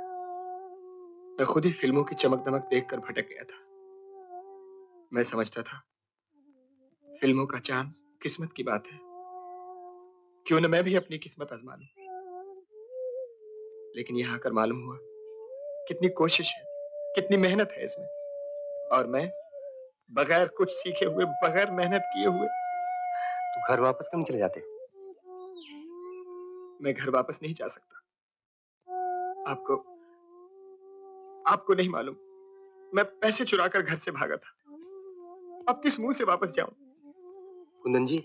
मैं खुद ही फिल्मों की चमक दमक देखकर भटक गया था। मैं समझता था फिल्मों का चांस किस्मत की बात है, क्यों न मैं भी अपनी किस्मत आजमा लूं। लेकिन यहाँ आकर मालूम हुआ कितनी कोशिश है, कितनी मेहनत है इसमें, और मैं बगैर कुछ सीखे हुए, बगैर मेहनत किए हुए। तो घर वापस क्यों नहीं चले जाते? मैं घर वापस नहीं जा सकता। आपको नहीं मालूम, मैं पैसे चुराकर घर से भागा था। अब किस मुंह से वापस जाऊं? कुंदन जी,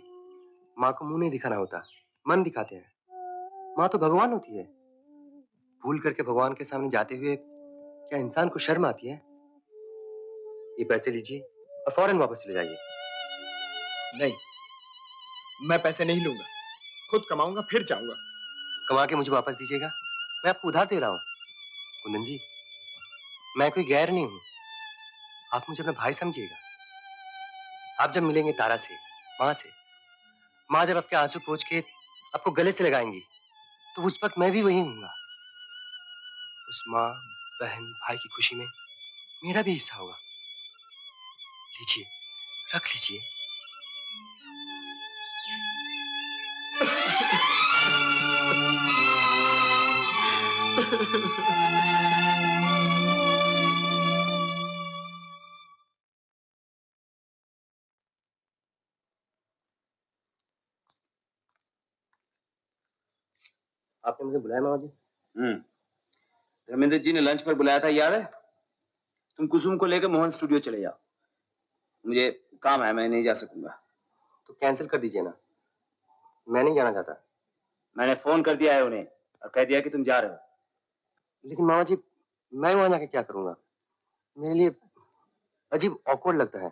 माँ को मुंह नहीं दिखाना होता, मन दिखाते हैं। माँ तो भगवान होती है। भूल करके भगवान के सामने जाते हुए क्या इंसान को शर्म आती है? ये पैसे लीजिए और फौरन वापस चले जाइए। नहीं, मैं पैसे नहीं लूंगा, खुद कमाऊंगा फिर जाऊंगा। कमा के मुझे वापस दीजिएगा, मैं आपको उधार दे रहा हूँ। कुंदन जी, मैं कोई गैर नहीं हूँ, आप मुझे अपना भाई समझिएगा। आप जब मिलेंगे तारा से, माँ जब आपके आंसू पोंछ के आपको गले से लगाएंगी, तो उस वक्त मैं भी वही हूँगा। उस माँ, बहन, भाई की खुशी में मेरा भी हिस्सा होगा। लीजिए, रख लीजिए। आपने मुझे बुलाया मामा जी? धर्मेंद्र जी ने लंच पर बुलाया था, याद है? तुम कुसुम को लेकर मोहन स्टूडियो चले जाओ। मुझे काम है, मैं नहीं जा सकूंगा। तो कैंसिल कर दीजिए ना, मैं नहीं जाना चाहता। मैंने फोन कर दिया है उन्हें और कह दिया कि तुम जा रहे हो। लेकिन मामा जी, मैं वहां जाके क्या करूंगा? मेरे लिए अजीब ऑकवर्ड लगता है।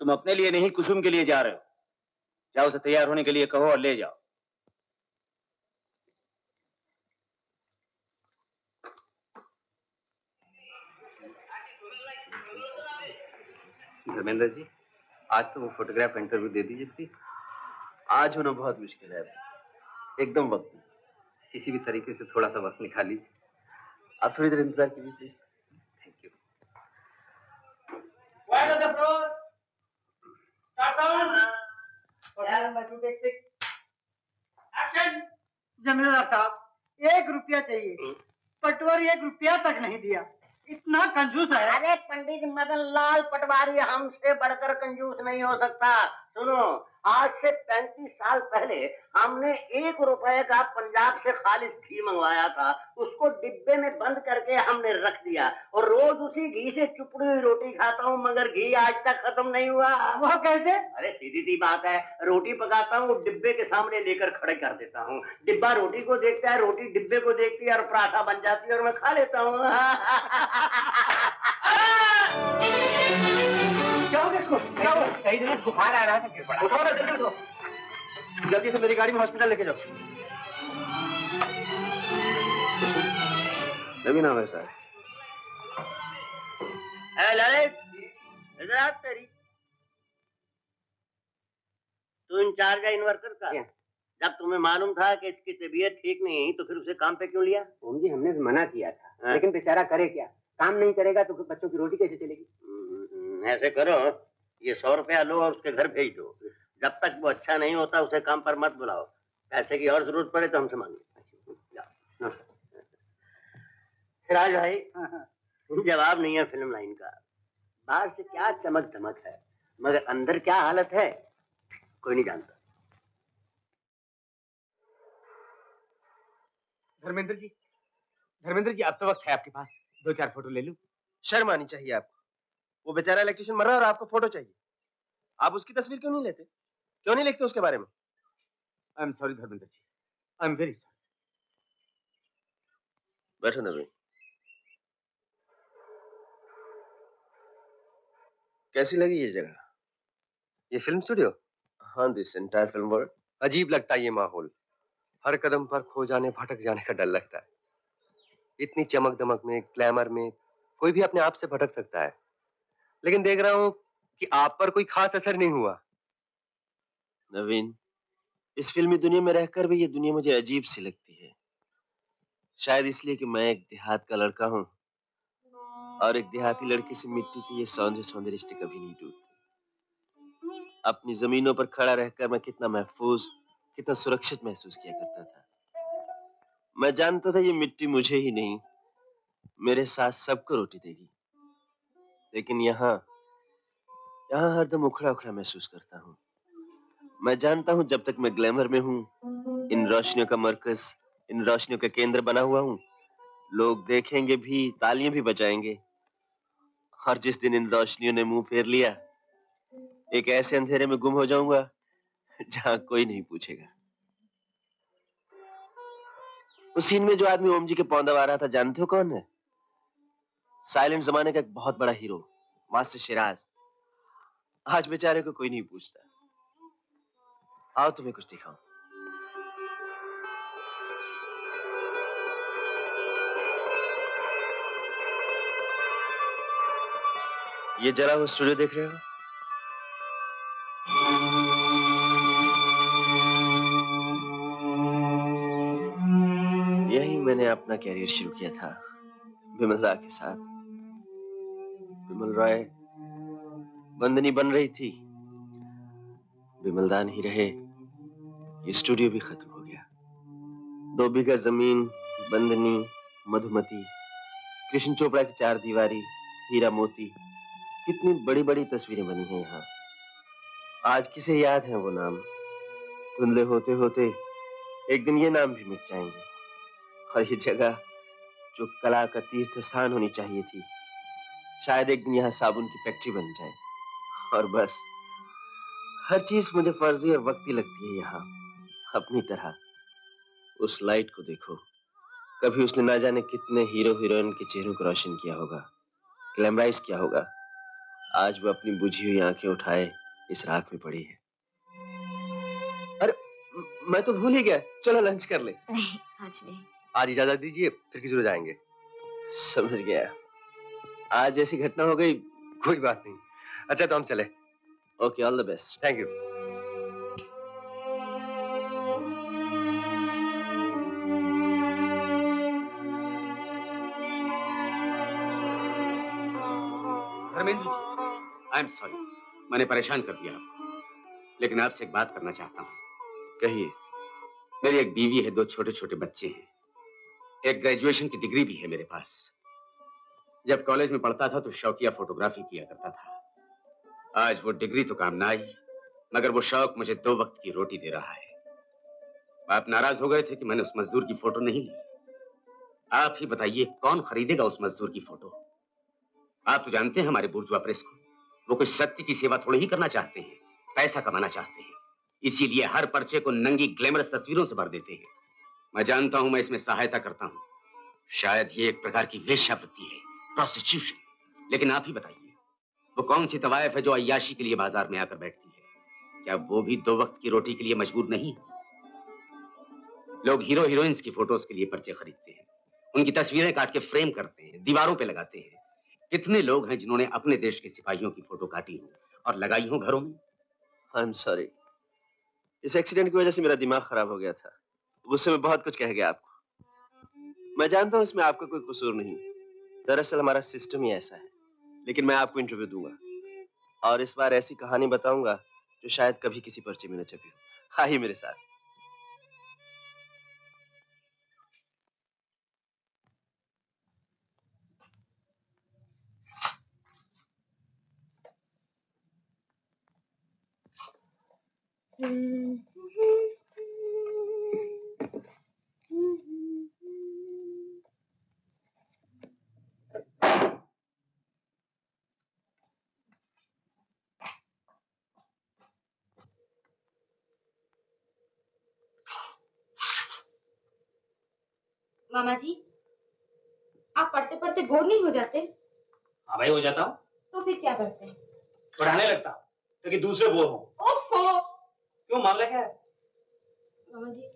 तुम अपने लिए नहीं, कुसुम के लिए जा रहे हो। जाओ, उसे तैयार होने के लिए कहो और ले जाओ। धर्मेंद्र जी, आज तो वो फोटोग्राफ इंटरव्यू दे दीजिए प्लीज। आज होना बहुत मुश्किल है, एकदम वक्त। किसी भी तरीके से थोड़ा सा वक्त निकालिए। आप थोड़ी देर इंतजार कीजिए प्लीज। Thank you. जमींदार साहब, 1 रुपया चाहिए। पटवारी 1 रुपया तक नहीं दिया, इतना कंजूस है। अरे पंडित मदन लाल, पटवारी हमसे बढ़कर कंजूस नहीं हो सकता। सुनो, आज से 35 साल पहले हमने 1 रुपए का पंजाब से खालिस घी मंगवाया था। उसको डिब्बे में बंद करके हमने रख दिया और रोज उसी घी से चुपड़ी हुई रोटी खाता हूँ, मगर घी आज तक खत्म नहीं हुआ। वो कैसे? अरे सीधी सी बात है, रोटी पकाता हूँ, डिब्बे के सामने लेकर खड़े कर देता हूँ। डिब्बा रोटी को देखता है, रोटी डिब्बे को देखती है और पराठा बन जाती है और मैं खा लेता हूँ। क्या हो गया इसको? क्या हो? कई दिनों से बुखार आ रहा था, गिर पड़ा। उठाओ ना, जल्दी उठाओ, जल्दी से मेरी गाड़ी में हॉस्पिटल लेके जाओ। नवीन नाम है सर। ललित, इधर आ तेरी। तू इंचार्ज है इन्वर्टर का? जब तुम्हें मालूम था कि इसकी तबीयत ठीक नहीं, तो फिर उसे काम पे क्यों लिया? ओम जी, हमने मना किया था, लेकिन बेचारा करे क्या, काम नहीं करेगा तो फिर बच्चों की रोटी कैसे चलेगी? ऐसे करो, ये 100 रुपया लो और उसके घर भेज दो। जब तक वो अच्छा नहीं होता उसे काम पर मत बुलाओ। पैसे की और जरूरत पड़े तो हमसे मांगे। सिराज भाई, जवाब नहीं है फिल्म लाइन का। बाहर से क्या चमक धमक है, मगर अंदर क्या हालत है कोई नहीं जानता। धर्मेंद्र जी, अब तो वक्त है आपके पास, 2-4 फोटो ले लूं। शर्म आनी चाहिए आपको। वो बेचारा इलेक्ट्रिशियन मर रहा है और आपको फोटो चाहिए। आप उसकी तस्वीर क्यों नहीं लेते? क्यों नहीं लिखते उसके बारे में? I am sorry Dharmendra ji, I am very sorry. बैठो नवीन। कैसी लगी ये जगह? ये फिल्म स्टूडियो? हाँ, दिस एंटायर फिल्म वर्ल्ड। अजीब लगता है ये माहौल। हर कदम पर खो जाने, भटक जाने का डर लगता है। इतनी चमक दमक में, ग्लैमर में कोई भी अपने आप से भटक सकता है, लेकिन देख रहा हूं कि आप पर कोई खास असर नहीं हुआ। नवीन, इस फिल्मी दुनिया में रहकर भी ये दुनिया मुझे अजीब सी लगती है। शायद इसलिए कि मैं एक देहात का लड़का हूं और एक देहाती लड़की से मिट्टी के ये सौंदर्य रिश्ते कभी नहीं टूटते। अपनी जमीनों पर खड़ा रहकर मैं कितना महफूज, कितना सुरक्षित महसूस किया करता था। मैं जानता था ये मिट्टी मुझे ही नहीं, मेरे साथ सबको रोटी देगी। लेकिन यहाँ हरदम उखड़ा उखड़ा महसूस करता हूँ। मैं जानता हूँ जब तक मैं ग्लैमर में हूँ, इन रोशनियों का मरकज, इन रोशनियों का केंद्र बना हुआ हूँ, लोग देखेंगे भी, तालियां भी बजाएंगे। और जिस दिन इन रोशनियों ने मुंह फेर लिया, एक ऐसे अंधेरे में गुम हो जाऊंगा जहां कोई नहीं पूछेगा। उस सीन में जो आदमी ओम जी के पौंदा आ रहा था, जानते हो कौन है? साइलेंट जमाने का एक बहुत बड़ा हीरो, मास्टर शिराज। आज बेचारे को कोई नहीं पूछता। आओ तुम्हें कुछ दिखाऊं। ये जला हुआ स्टूडियो देख रहे हो? यही मैंने अपना कैरियर शुरू किया था, विमलदा के साथ। विमल राय बंदनी बन रही थी, विमलदा नहीं रहे, ये स्टूडियो भी खत्म हो गया। 2 बीघा जमीन, बंदनी, मधुमती, कृष्ण चोपड़ा की 4 दीवारी, हीरा मोती, कितनी बड़ी बड़ी तस्वीरें बनी हैं यहाँ। आज किसे याद है वो नाम? धुंधले होते होते एक दिन ये नाम भी मिट जाएंगे। और ये जगह जो कला का तीर्थ स्थान होनी चाहिए थी, शायद एक दिन यहाँ साबुन की फैक्ट्री बन जाए और बस हर चीज मुझे फर्जी और वक्ती लगती है यहाँ, अपनी तरह। उस लाइट को देखो, कभी उसने ना जाने कितने हीरो हीरोइन के चेहरों को रोशन किया होगा, ग्लैमराइज किया होगा। आज वो अपनी बुझी हुई आंखें उठाए इस राख में पड़ी है। अरे मैं तो भूल ही गया, चलो लंच कर ले। नहीं, आज नहीं। आज इजाजत दीजिए, फिर किसी रोज आएंगे। समझ गया, आज ऐसी घटना हो गई। कोई बात नहीं। अच्छा तो हम चले। Okay, all the best. Thank you. Dharmendra ji, I am sorry, मैंने परेशान कर दिया आपको, लेकिन आपसे एक बात करना चाहता हूँ। कहिए। मेरी एक बीवी है, 2 छोटे छोटे बच्चे हैं, एक ग्रेजुएशन की डिग्री भी है मेरे पास। जब कॉलेज में पढ़ता था तो शौकिया फोटोग्राफी किया करता था। आज वो डिग्री तो काम ना आई, मगर वो शौक मुझे 2 वक्त की रोटी दे रहा है। आप नाराज हो गए थे कि मैंने उस मजदूर की फोटो नहीं ली। आप ही बताइए, कौन खरीदेगा उस मजदूर की फोटो? आप तो जानते हैं हमारे बुर्जुआ प्रेस को, वो कोई सत्य की सेवा थोड़ी ही करना चाहते हैं, पैसा कमाना चाहते हैं। इसीलिए हर पर्चे को नंगी ग्लैमरस तस्वीरों से भर देते हैं। मैं जानता हूं मैं इसमें सहायता करता हूं, शायद ये एक प्रकार की वेश्यावृत्ति है, प्रोस्टिट्यूशन। लेकिन आप ही बताइए, वो कौन सी तवायफ है जो अय्याशी के लिए बाजार में आकर बैठती है? क्या वो भी 2 वक्त की रोटी के लिए मजबूर नहीं? लोग हीरो हीरोइंस की फोटोज के लिए पर्चे खरीदते हैं, उनकी तस्वीरें काट के फ्रेम करते हैं, दीवारों पे लगाते हैं। कितने लोग हैं जिन्होंने अपने देश के सिपाहियों की फोटो काटी हो और लगाई हो घरों में? आई एम सॉरी, इस एक्सीडेंट की वजह से मेरा दिमाग खराब हो गया था। उससे मैं बहुत कुछ कह गया आपको। मैं जानता हूं इसमें आपका कोई कसूर नहीं, दरअसल हमारा सिस्टम ही ऐसा है। लेकिन मैं आपको इंटरव्यू दूंगा और इस बार ऐसी कहानी बताऊंगा जो शायद कभी किसी पर्चे में न छपी हो। आइए मेरे साथ। मामा जी, आप पढ़ते पढ़ते बोर नहीं हो जाते? हाँ भाई, हो जाता हूँ। तो फिर क्या करते हैं? पढ़ाने लगता हूँ ताकि दूसरे बोर हो। ओहो! क्यों, मामला क्या है? मामा जी,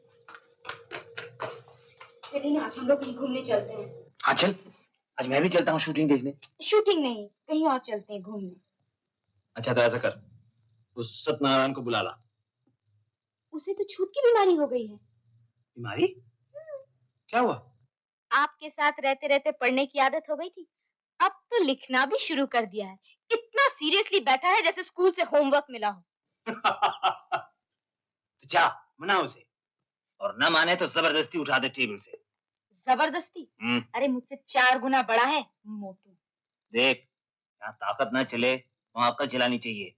चलिए ना, आज हम लोग कहीं घूमने चलते हैं। हाँ चल, आज मैं भी चलता हूँ शूटिंग देखने। शूटिंग नहीं, कहीं और चलते हैं घूमने। अच्छा तो ऐसा कर, उस सत्यनारायण को बुला ला। उसे तो छूत की बीमारी हो गई है। बीमारी? क्या हुआ? आपके साथ रहते रहते पढ़ने की आदत हो गई थी, अब तो लिखना भी शुरू कर दिया है। इतना सीरियसली बैठा है जैसे स्कूल से होमवर्क मिला हो। तो जा मना उसे, और न माने तो जबरदस्ती उठा दे टेबल से। जबरदस्ती? अरे मुझसे 4 गुना बड़ा है, मोटू। देख, यहाँ ताकत ना चले वहाँ अक्ल चलानी चाहिए।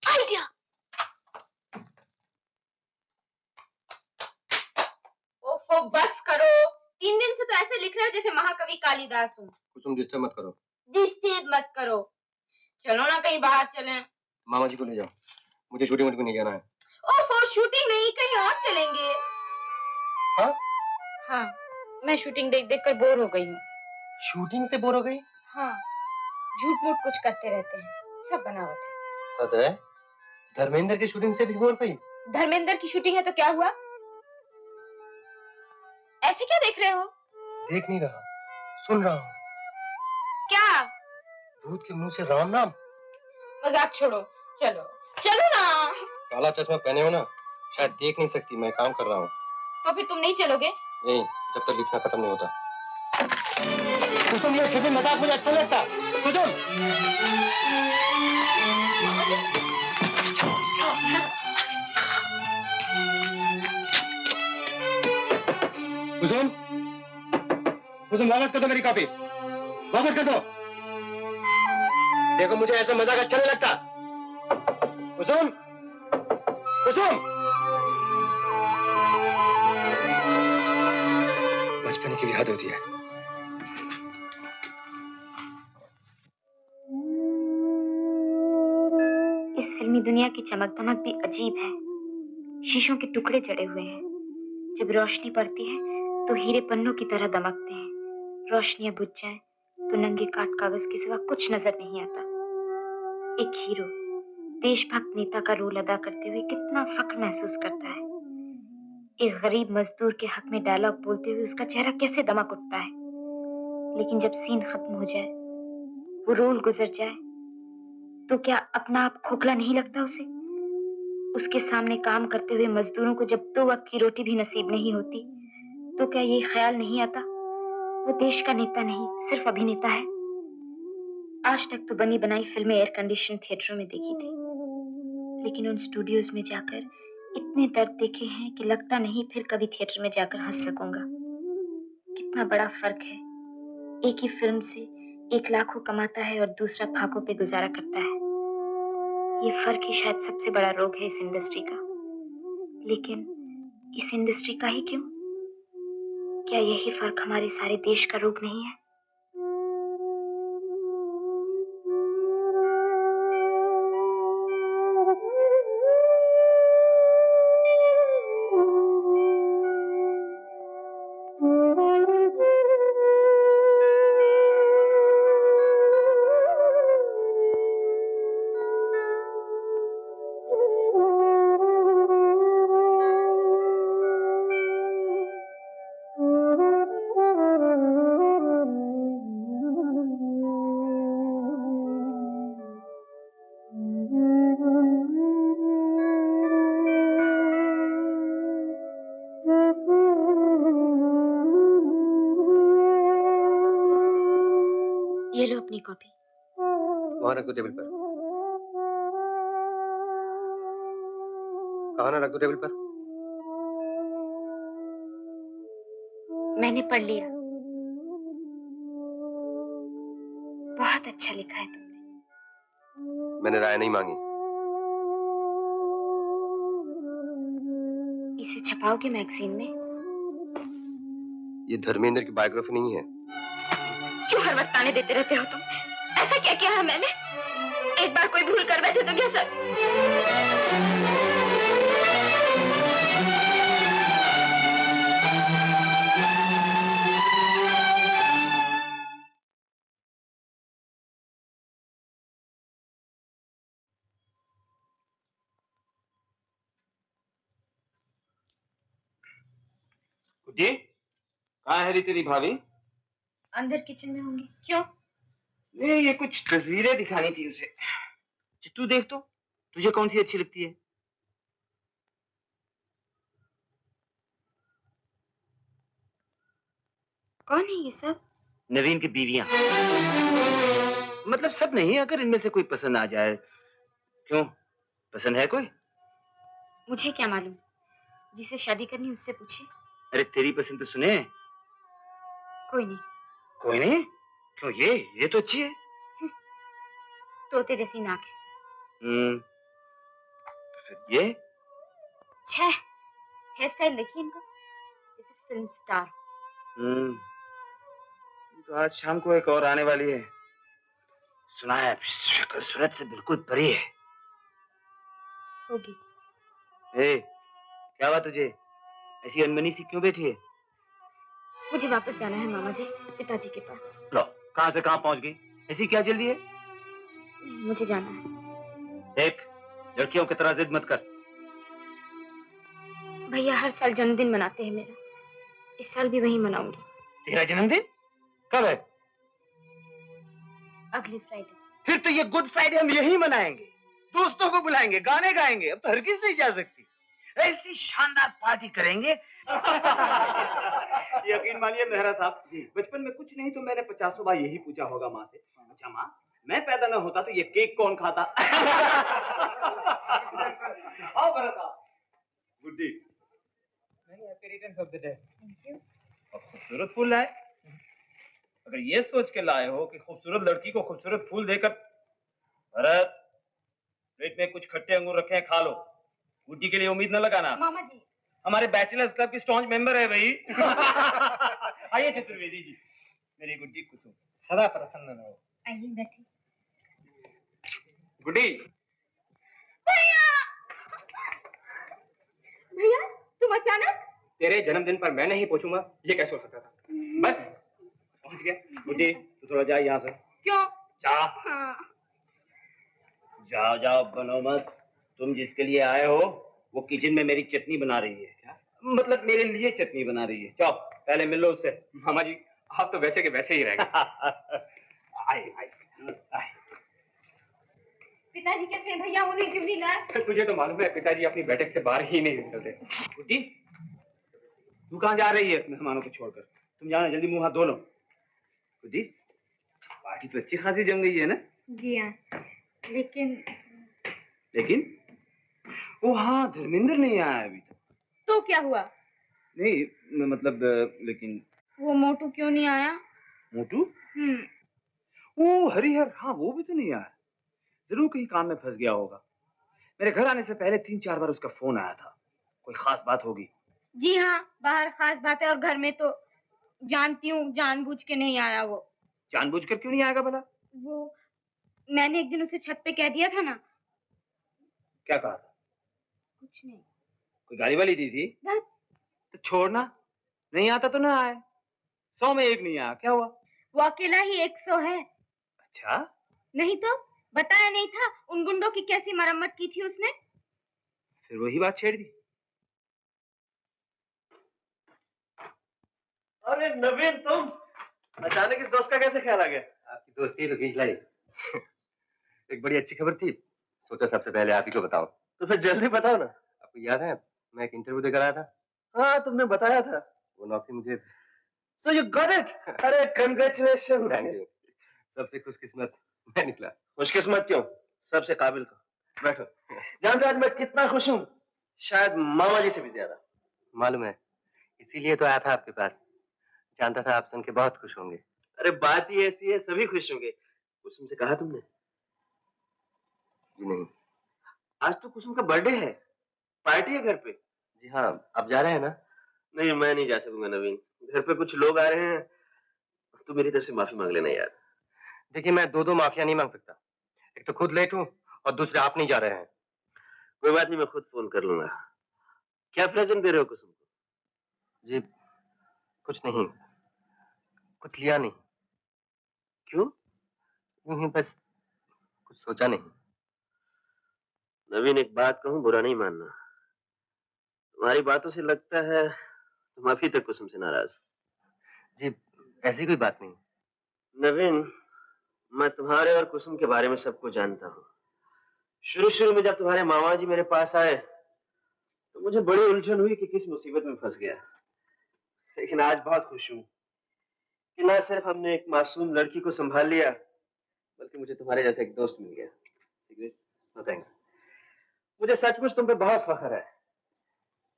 आइडिया! ओफो, बस करो। 3 दिन से तो ऐसे लिख रहे हो जैसे महाकवि कालिदास हो। कुसुम डिस्टर्ब मत करो। डिस्टर्ब मत करो। चलो ना कहीं बाहर चलें। मामा जी को ले जाओ, मुझे शूटिंग वूटिंग नहीं जाना है। ओफो, शूटिंग नहीं, कहीं और चलेंगे। हाँ? हाँ, मैं शूटिंग देख देख कर बोर हो गई हूँ। शूटिंग से बोर हो गई? हाँ, झूठ मूठ कुछ करते रहते हैं, सब बनावट है। पता है, धर्मेंद्र की शूटिंग से भी बोर गई। धर्मेंद्र की शूटिंग है तो क्या हुआ? ऐसे क्या देख रहे हो? देख नहीं रहा, सुन रहा हूँ। क्या? भूत के मुंह से राम नाम। मजाक छोड़ो, चलो चलो ना। काला चश्मा पहने हो ना, शायद देख नहीं सकती, मैं काम कर रहा हूँ। तो फिर तुम नहीं चलोगे? नहीं, जब तक लिखना खत्म नहीं होता। कुसुम, ये शूटिंग मजाक मुझे अच्छा लगता। कुसुम, कुसुम, कुसुम वापस कर दो मेरी कॉपी, वापस कर दो। देखो मुझे ऐसा मजाक अच्छा नहीं लगता। कुसुम, कुसुम। बचपन की भी हद होती है। इस फिल्मी दुनिया की चमक दमक भी अजीब है। शीशों के टुकड़े जड़े हुए हैं। जब रोशनी पड़ती है तो हीरे पन्नों की तरह दमकते हैं। रोशनियां बुझ जाए तो नंगे काट कागज के सिवा कुछ नजर नहीं आता। एक हीरो देशभक्त नेता का रोल अदा करते हुए कितना फख्र महसूस करता है। एक गरीब मजदूर के हक में डायलॉग बोलते हुए उसका चेहरा कैसे दमक उठता है। लेकिन जब सीन खत्म हो जाए, वो रोल गुजर जाए, तो क्या अपना आप खोखला नहीं लगता उसे? उसके सामने काम करते हुए मजदूरों को जब 2 वक्त की रोटी भी नसीब नहीं होती, तो क्या ये ख्याल नहीं आता वो देश का नेता नहीं, सिर्फ अभिनेता है? आज तक तो बनी बनाई फिल्में एयर कंडीशन थिएटरों में देखी थी, लेकिन उन स्टूडियोज में जाकर इतने दर्द देखे हैं कि लगता नहीं फिर कभी थिएटर में जाकर हंस सकूंगा। कितना बड़ा फर्क है। एक ही फिल्म से एक लाखों कमाता है और दूसरा फाकों पे गुजारा करता है। ये फर्क ही शायद सबसे बड़ा रोग है इस इंडस्ट्री का। लेकिन इस इंडस्ट्री का ही क्यों? क्या यही फर्क हमारे सारे देश का रोग नहीं है? ये लो अपनी कॉपी। वहां रख दो टेबल पर। कहाँ ना रख दो टेबल पर। मैंने पढ़ लिया। बहुत अच्छा लिखा है तुमने। मैंने राय नहीं मांगी। इसे छपाओगे मैगजीन में? ये धर्मेंद्र की बायोग्राफी नहीं है। क्यों हर वक्त ताने देते रहते हो तुम? ऐसा क्या किया है मैंने? एक बार कोई भूल कर बैठे तो क्या सर? कुटी, कहाँ है री तेरी भाभी? अंदर किचन में होंगी। क्यों? नहीं, ये कुछ तस्वीरें दिखानी थी उसे। तू देख तो, तुझे कौन सी अच्छी लगती है? कौन है ये सब? नवीन की बीवियां। मतलब सब नहीं, अगर इनमें से कोई पसंद आ जाए। क्यों, पसंद है कोई? मुझे क्या मालूम, जिसे शादी करनी उससे पूछिए। अरे तेरी पसंद तो सुने। कोई नहीं। कोई नहीं? क्यों, ये तो अच्छी है। तोते जैसी नाक है। फिर ये छह, हेयर स्टाइल देखिए इनका, जैसे फिल्म स्टार। तो आज शाम को एक और आने वाली है। सुना है शक्ल सूरत से बिल्कुल परी है। होगी। क्या बात तुझे? ऐसी अनबनी सी क्यों बैठी है? मुझे वापस जाना है मामा जी, पिताजी के पास। लो, कहाँ से कहाँ पहुंच गई? ऐसी क्या जल्दी है? मुझे जाना है। देख, लड़कियों की तरह जिद मत कर। भैया हर साल जन्मदिन मनाते हैं मेरा, इस साल भी वही मनाऊंगी। तेरा जन्मदिन कब है? अगले फ्राइडे। फिर तो ये गुड फ्राइडे हम यही मनाएंगे, दोस्तों को बुलाएंगे, गाने गाएंगे। अब तो हर किसी नहीं जा सकती। ऐसी शानदार पार्टी करेंगे। यकीन मानिए मेहरा साहब, बचपन में कुछ नहीं तो मैंने 50 बार यही पूछा होगा माँ से, अच्छा माँ, मैं पैदा ना होता तो ये केक कौन खाता? आओ मेहरा साहब। गुड्डी, खूबसूरत फूल लाए। अगर ये सोच के लाए हो कि खूबसूरत लड़की को खूबसूरत फूल देकर, भरत, प्लेट में कुछ खट्टे अंगूर रखे हैं, खा लो। गुड्डी के लिए उम्मीद न लगाना। मामा जी, हमारे बैचलर्स क्लब की स्टॉन्च मेंबर है भाई। आइए चतुर्वेदी जी, मेरी गुड्डी कुसुम सदा प्रसन्न रहो। आइए बैठिए। गुड्डी, भैया तुम अचानक? तेरे जन्मदिन पर मैं नहीं पहुंचूंगा ये कैसे हो सकता था? बस पहुंच गया। बुड्ढी तू थोड़ा जा यहाँ से। क्यों? जा। हाँ। जाओ जाओ, बनो मत। तुम जिसके लिए आए हो वो किचन में मेरी चटनी बना रही है। क्या मतलब? मेरे लिए चटनी बना रही है। जाओ पहले मिल लो उससे। मामा जी आप तो वैसे के वैसे ही रह गए। आए। पिताजी कैसे हैं भैया? उन्हें क्यों नहीं लाए? तुझे तो मालूम है पिताजी अपनी बैठक से बाहर ही नहीं निकलते। बुड्ढी तू कहाँ जा रही है मेहमानों को छोड़कर? तुम जाना, जल्दी मुंह हाथ धो लो। बुड्ढी पार्टी तो अच्छी खासी जम गई है ना? जी हाँ, लेकिन वो हाँ, धर्मेंद्र नहीं आया अभी तक। तो क्या हुआ? नहीं मतलब लेकिन वो मोटू क्यों नहीं आया? मोटू? वो हरिहर, हाँ वो भी तो नहीं आया। जरूर कहीं काम में फंस गया होगा। मेरे घर आने से पहले 3-4 बार उसका फोन आया था। कोई खास बात होगी। जी हाँ, बाहर खास बात है और घर में तो जानती हूँ जानबूझ के नहीं आया वो। जानबूझकर क्यों नहीं आएगा भला? वो मैंने एक दिन उसे छत पे कह दिया था ना। क्या कहा था? कुछ नहीं। कोई गाली वाली दी थी? बस। तो छोड़ना, नहीं आता तो ना आए। 100 में 1 नहीं आया, क्या हुआ? वो अकेला ही 100 है। अच्छा? नहीं तो बताया नहीं था उन गुंडों की कैसी मरम्मत की थी उसने? फिर वही बात छेड़ दी। अरे नवीन, तुम अचानक इस दोस्त का कैसे ख्याल आ गया? आपकी दोस्ती तो खींच लाई। एक बड़ी अच्छी खबर थी, सोचा सबसे पहले आप ही को बताओ। तो फिर जल्दी बताओ ना। आपको याद है मैं एक इंटरव्यू देकर आया था? हाँ तुमने बताया था। वो नौकरी मुझे। So you got it? अरे congratulations! Thank you. सबसे खुशकिस्मत मैं निकला। खुशकिस्मत क्यों? सबसे काबिल को। बैठो। जानते आज मैं कितना खुश हूँ? शायद मामा जी से भी ज्यादा। मालूम है, इसीलिए तो आया था आपके पास। जानता था आप सुन के बहुत खुश होंगे। अरे बात ही ऐसी है, सभी खुश होंगे। कुसुम से कहा तुमने? जी नहीं। आज तो कुसुम का बर्थडे है, पार्टी है घर पे। जी हाँ, आप जा रहे हैं ना? नहीं, मैं नहीं जा सकूंगा नवीन। घर पे कुछ लोग आ रहे हैं, तो मेरी तरफ से माफी मांग लेना यार। देखिए मैं दो माफिया नहीं मांग सकता। एक तो खुद लेट हूँ और दूसरे आप नहीं जा रहे हैं। कोई बात नहीं, मैं खुद फोन कर लूंगा। क्या प्रेजेंट दे रहे हो कुसुम को? जी कुछ नहीं, कुछ लिया नहीं। क्यों? यूं ही बस, कुछ सोचा नहीं। नवीन एक बात कहूं, बुरा नहीं मानना। तुम्हारी बातों से लगता है तुम अभी तक कुसुम से नाराज। जी ऐसी कोई बात नहीं। नवीन, मैं तुम्हारे और कुसुम के बारे में सब कुछ जानता हूँ। शुरू में जब तुम्हारे मामा जी मेरे पास आए तो मुझे बड़ी उलझन हुई कि किस मुसीबत में फंस गया। लेकिन आज बहुत खुश हूँ कि ना सिर्फ हमने एक मासूम लड़की को संभाल लिया, बल्कि मुझे तुम्हारे जैसा एक दोस्त मिल गया। No thanks. मुझे सचमुच तुम पे बहुत फख्र है।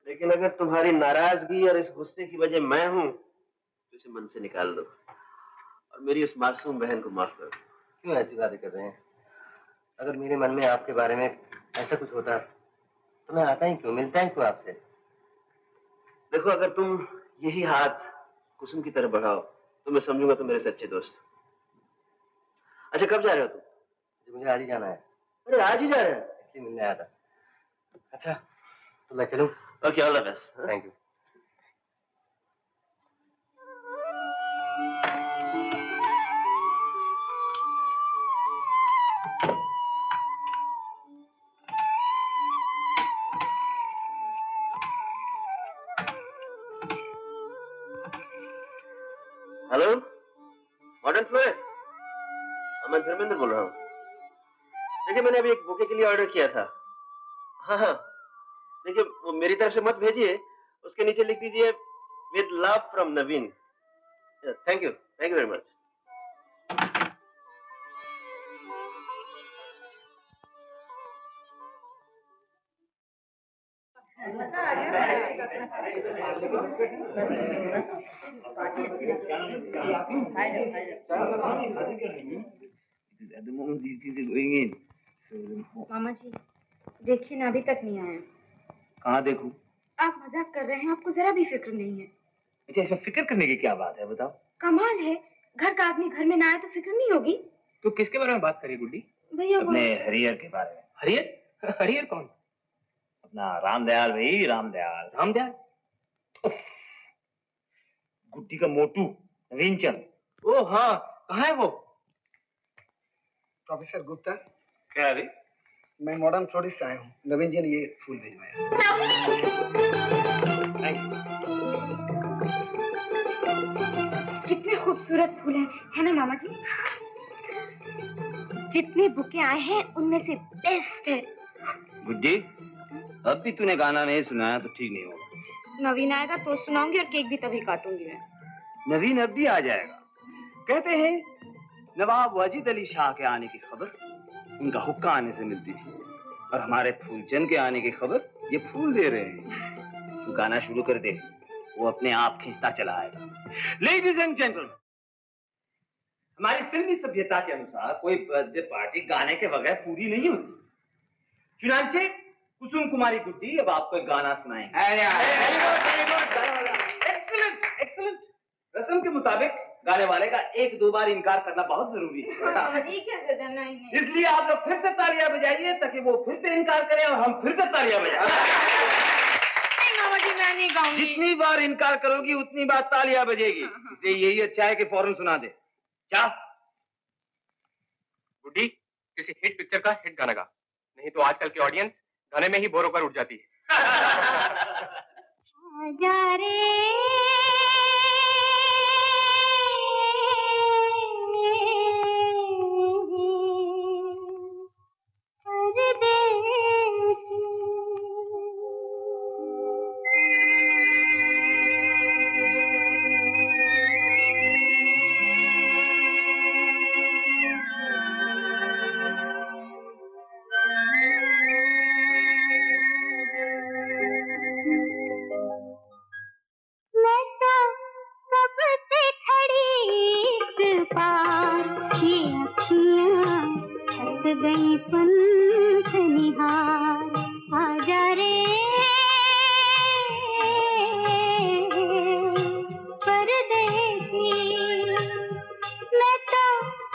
लेकिन अगर तुम्हारी नाराजगी और इस गुस्से की वजह मैं हूं तो इसे मन से निकाल दो और मेरी उस मासूम बहन को माफ कर दो। क्यों ऐसी बातें कर रहे हैं? अगर मेरे मन में आपके बारे में ऐसा कुछ होता तो मैं आता ही क्यों, मिलता ही क्यों आपसे? देखो, अगर तुम यही हाथ कुसुम की तरफ बढ़ाओ तो मैं समझूंगा तुम मेरे सच्चे दोस्त। अच्छा कब जा रहे हो तुम? जी मुझे आज ही जाना है। अरे आज ही जा रहे हैं? इसलिए मिलने आया था। अच्छा तो मैं चलूं? Okay, all the best. Thank you. Hello, modern Flores. मैं धर्मेंद्र बोल रहा हूँ। देखिए मैंने अभी एक बुके के लिए ऑर्डर किया था। हाँ, देखिए वो मेरी तरफ से मत भेजिए, उसके नीचे लिख दीजिए with love from Naveen. Thank you very much. मामा जी देखिए ना, अभी तक नहीं आया। कहाँ देखूं? आप मजाक कर रहे हैं, आपको जरा भी फिक्र नहीं है। अच्छा ऐसा फिक्र करने की क्या बात है, बताओ। कमाल है, घर का आदमी घर में ना आए तो फिक्र नहीं होगी। तो किसके बारे में बात करी गुड्डी? भैया अपने हरिहर के बारे में। हरिहर? हरिहर कौन? अपना रामदयाल भाई, रामदयाल। रामदयाल? गुड्डी का मोटू नवीन चंद। ओ हाँ, कहाँ है वो? प्रोफेसर गुप्ता, क्या अभी? मैं मॉडर्न फ्लोरिस्ट से आया हूँ। नवीन जी ने ये फूल भिजवाया। कितने खूबसूरत फूल हैं, है ना मामा जी? जितने बुके आए हैं उनमें से बेस्ट है। गुड्डी, अब भी तूने गाना नहीं सुनाया तो ठीक नहीं होगा। नवीन आएगा तो सुनाऊंगी और केक भी तभी काटूंगी मैं। नवीन अब भी आ जाएगा। कहते हैं नवाब वाजिद अली शाह के आने की खबर उनका हुक्का आने से मिलती थी, और हमारे फूलचंद के आने की खबर ये फूल दे रहे हैं। तू गाना शुरू कर दे, वो अपने आप खींचता चला आएगा। लेडीज एंड जेंटलमैन, हमारी फिल्मी सभ्यता के अनुसार कोई बर्थडे पार्टी गाने के बगैर पूरी नहीं होती। चुनांचे कुसुम कुमारी गुड्डी अब आपको एक गाना सुनाएंगे। Excellent, excellent. रस्म के मुताबिक गाने वाले का एक दो बार इनकार करना बहुत जरूरी है। इसलिए आप लोग फिर से तालियां बजाइए ताकि वो फिर से इनकार करें और हम फिर से तालियां बजाएं। मामा जी मैं नहीं गाऊंगी। जितनी बार इनकार करोगी उतनी बार तालियां बजेगी। इसलिए यही अच्छा है कि फौरन सुना दे। क्या गुड्डी, किसी हिट पिक्चर का हिट गाना गा, नहीं तो आजकल की ऑडियंस गाने में ही बोर होकर उठ जाती है। जा रे गई पंथ निहार, आजा रे परदेसी। मैं तो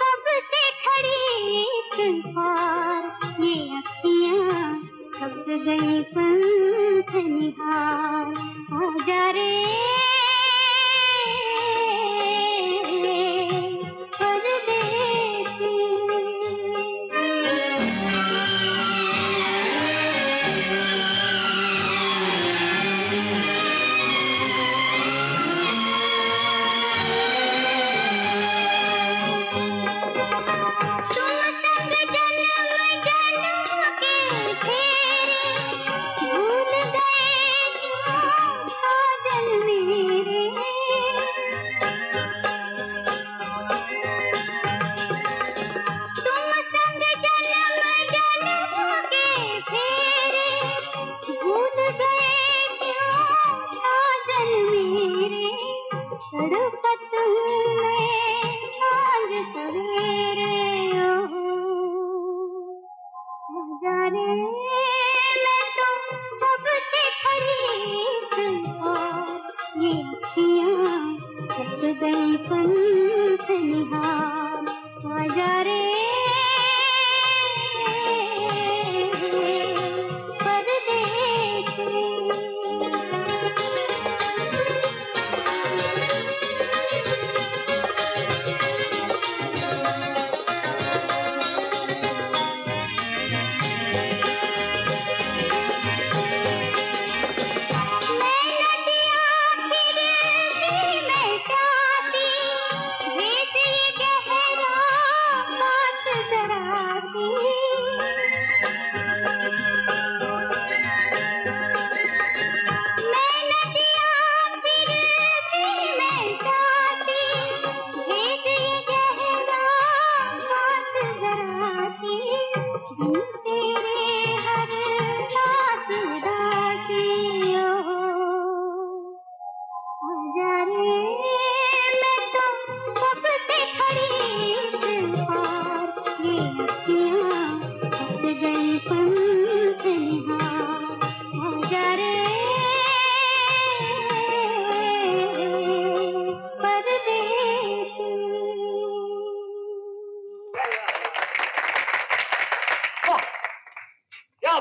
कब से खड़ी इस पार, ये अखियाँ थक गई पंथ निहार, आजा रे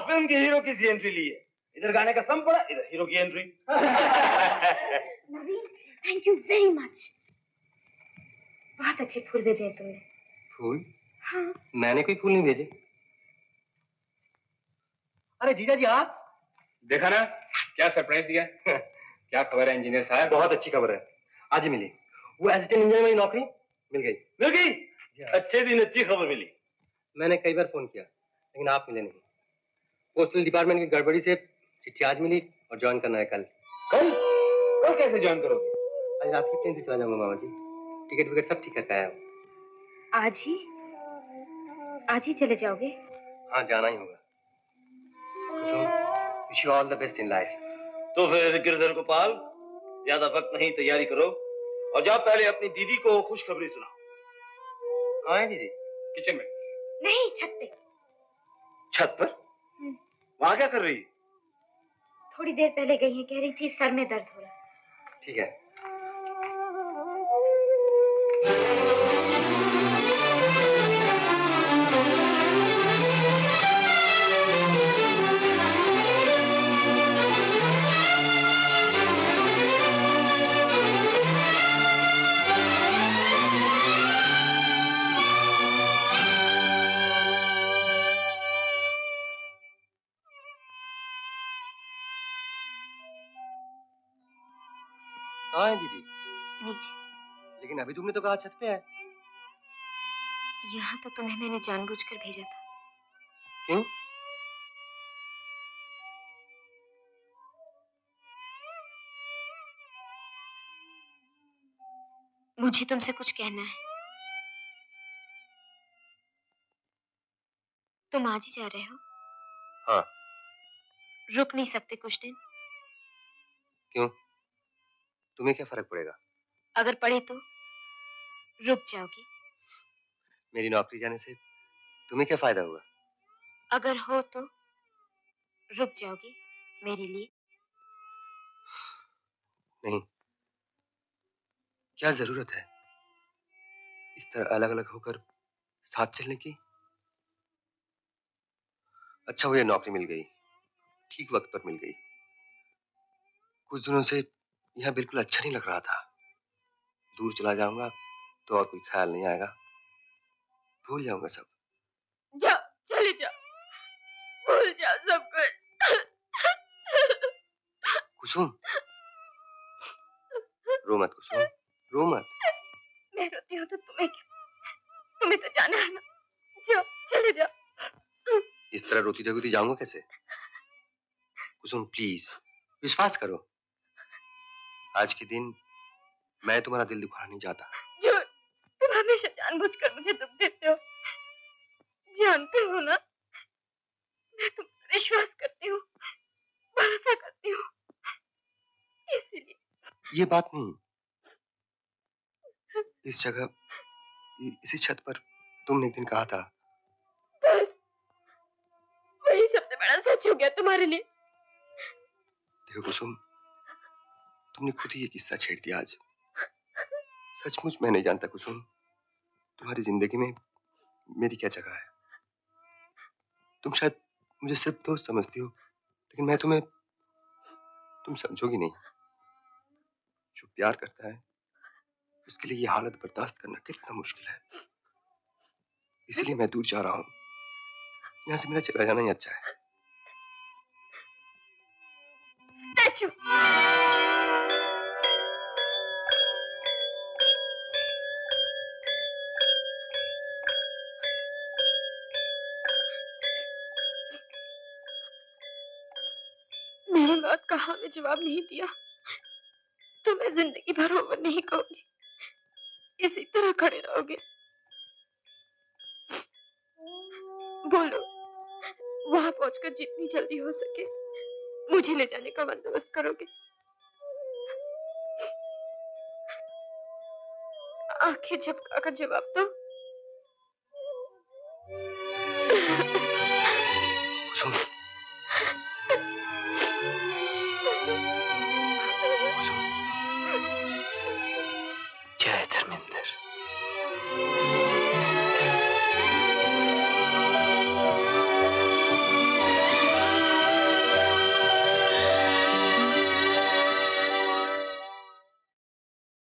फिल्म के हीरो की एंट्री ली है। इधर गाने का सम पड़ा, इधर हीरो की entry. Naveen, thank you very much. बहुत अच्छे फूल भेजे हैं तुमने। फूल? हाँ। मैंने कोई फूल नहीं भेजे। अरे जीजा जी आप देखा ना क्या सरप्राइज दिया। क्या खबर है इंजीनियर साहब? बहुत अच्छी खबर है, आज ही मिली। वो असिस्टेंट इंजीनियर में नौकरी मिल गई। मिल गई? अच्छे दिन अच्छी खबर मिली। मैंने कई बार फोन किया लेकिन आप मिले नहीं। पोस्टल डिपार्टमेंट की गड़बड़ी से चिट्ठी आज मिली और ज्वाइन करना है कल। कल? कल कैसे ज्वाइन करोगे? आज रात की ट्रेन से चला जाऊंगा मामा जी। टिकट विकेट सब ठीक करके आया हूँ। आज ही चले जाओगे? हाँ, जाना ही होगा। Wish you all the best in life. तो फिर गिरधर गोपाल, ज्यादा वक्त नहीं, तैयारी करो और जाओ पहले अपनी दीदी को खुशखबरी सुनाओ। कहाँ है दीदी? किचन में। नहीं, छत पे। छत पर? वहां क्या कर रही? थोड़ी देर पहले गई है, कह रही थी सर में दर्द हो रहा। ठीक है। कहाँ है दीदी? नीचे। लेकिन अभी तुमने तो कहा छत पे है। यहाँ तो तुम्हें मैंने जानबूझकर भेजा था। क्यों? मुझे तुमसे कुछ कहना है। तुम आज ही जा रहे हो? हाँ। रुक नहीं सकते कुछ दिन? क्यों? तुम्हें क्या फर्क पड़ेगा? अगर पड़े तो रुक जाओगी? मेरी नौकरी जाने से तुम्हें क्या फायदा होगा? अगर हो तो रुक जाओगी मेरे लिए? नहीं। क्या जरूरत है इस तरह अलग अलग होकर साथ चलने की? अच्छा, वो ये नौकरी मिल गई, ठीक वक्त पर मिल गई। कुछ दिनों से यह बिल्कुल अच्छा नहीं लग रहा था। दूर चला जाऊंगा तो और कोई ख्याल नहीं आएगा, भूल जाऊंगा सब। जाओ, चले जाओ, भूल जाओ सब कुछ। कुसुम, रो मत कुसुम, रो मत। मैं रोती हूँ तो तुम्हें क्या? तुम्हें तो जाना है ना। जाओ, चले जाओ। इस तरह रोती रहोगी जाऊंगा कैसे? कुसुम प्लीज विश्वास करो, आज के दिन मैं तुम्हारा दिल दुखाना नहीं चाहता। झूठ, तुम हमेशा जानबूझकर मुझे दुख देते हो। जानते हो ना, मैं तुम पर विश्वास करती हूँ, भरोसा करती हूँ, इसीलिए। ये बात नहीं, इस जगह इसी छत पर तुमने एक दिन कहा था। बस वही सबसे बड़ा सच हो गया तुम्हारे लिए। देखो कुसुम, तुमने खुद ही ये किस्सा छेड़ दिया आज। सचमुच मैं नहीं जानता कुसुम, तुम्हारी जिंदगी में मेरी क्या जगह है। तुम शायद मुझे सिर्फ दोस्त समझती हो, लेकिन मैं तुम्हें, तुम समझोगी नहीं। जो प्यार करता है उसके लिए ये हालत बर्दाश्त करना कितना मुश्किल है। इसलिए मैं दूर जा रहा हूँ, यहाँ से मेरा चला जाना ही अच्छा है। मेरी बात का हाँ में जवाब नहीं दिया तो मैं जिंदगी भर ओवर नहीं कहूंगी। इसी तरह खड़े रहोगे। बोलो, वहां पहुंचकर जितनी जल्दी हो सके मुझे ले जाने का बंदोबस्त करोगे? आंखें झपकाकर जवाब दो। जय धर्मेंद्र।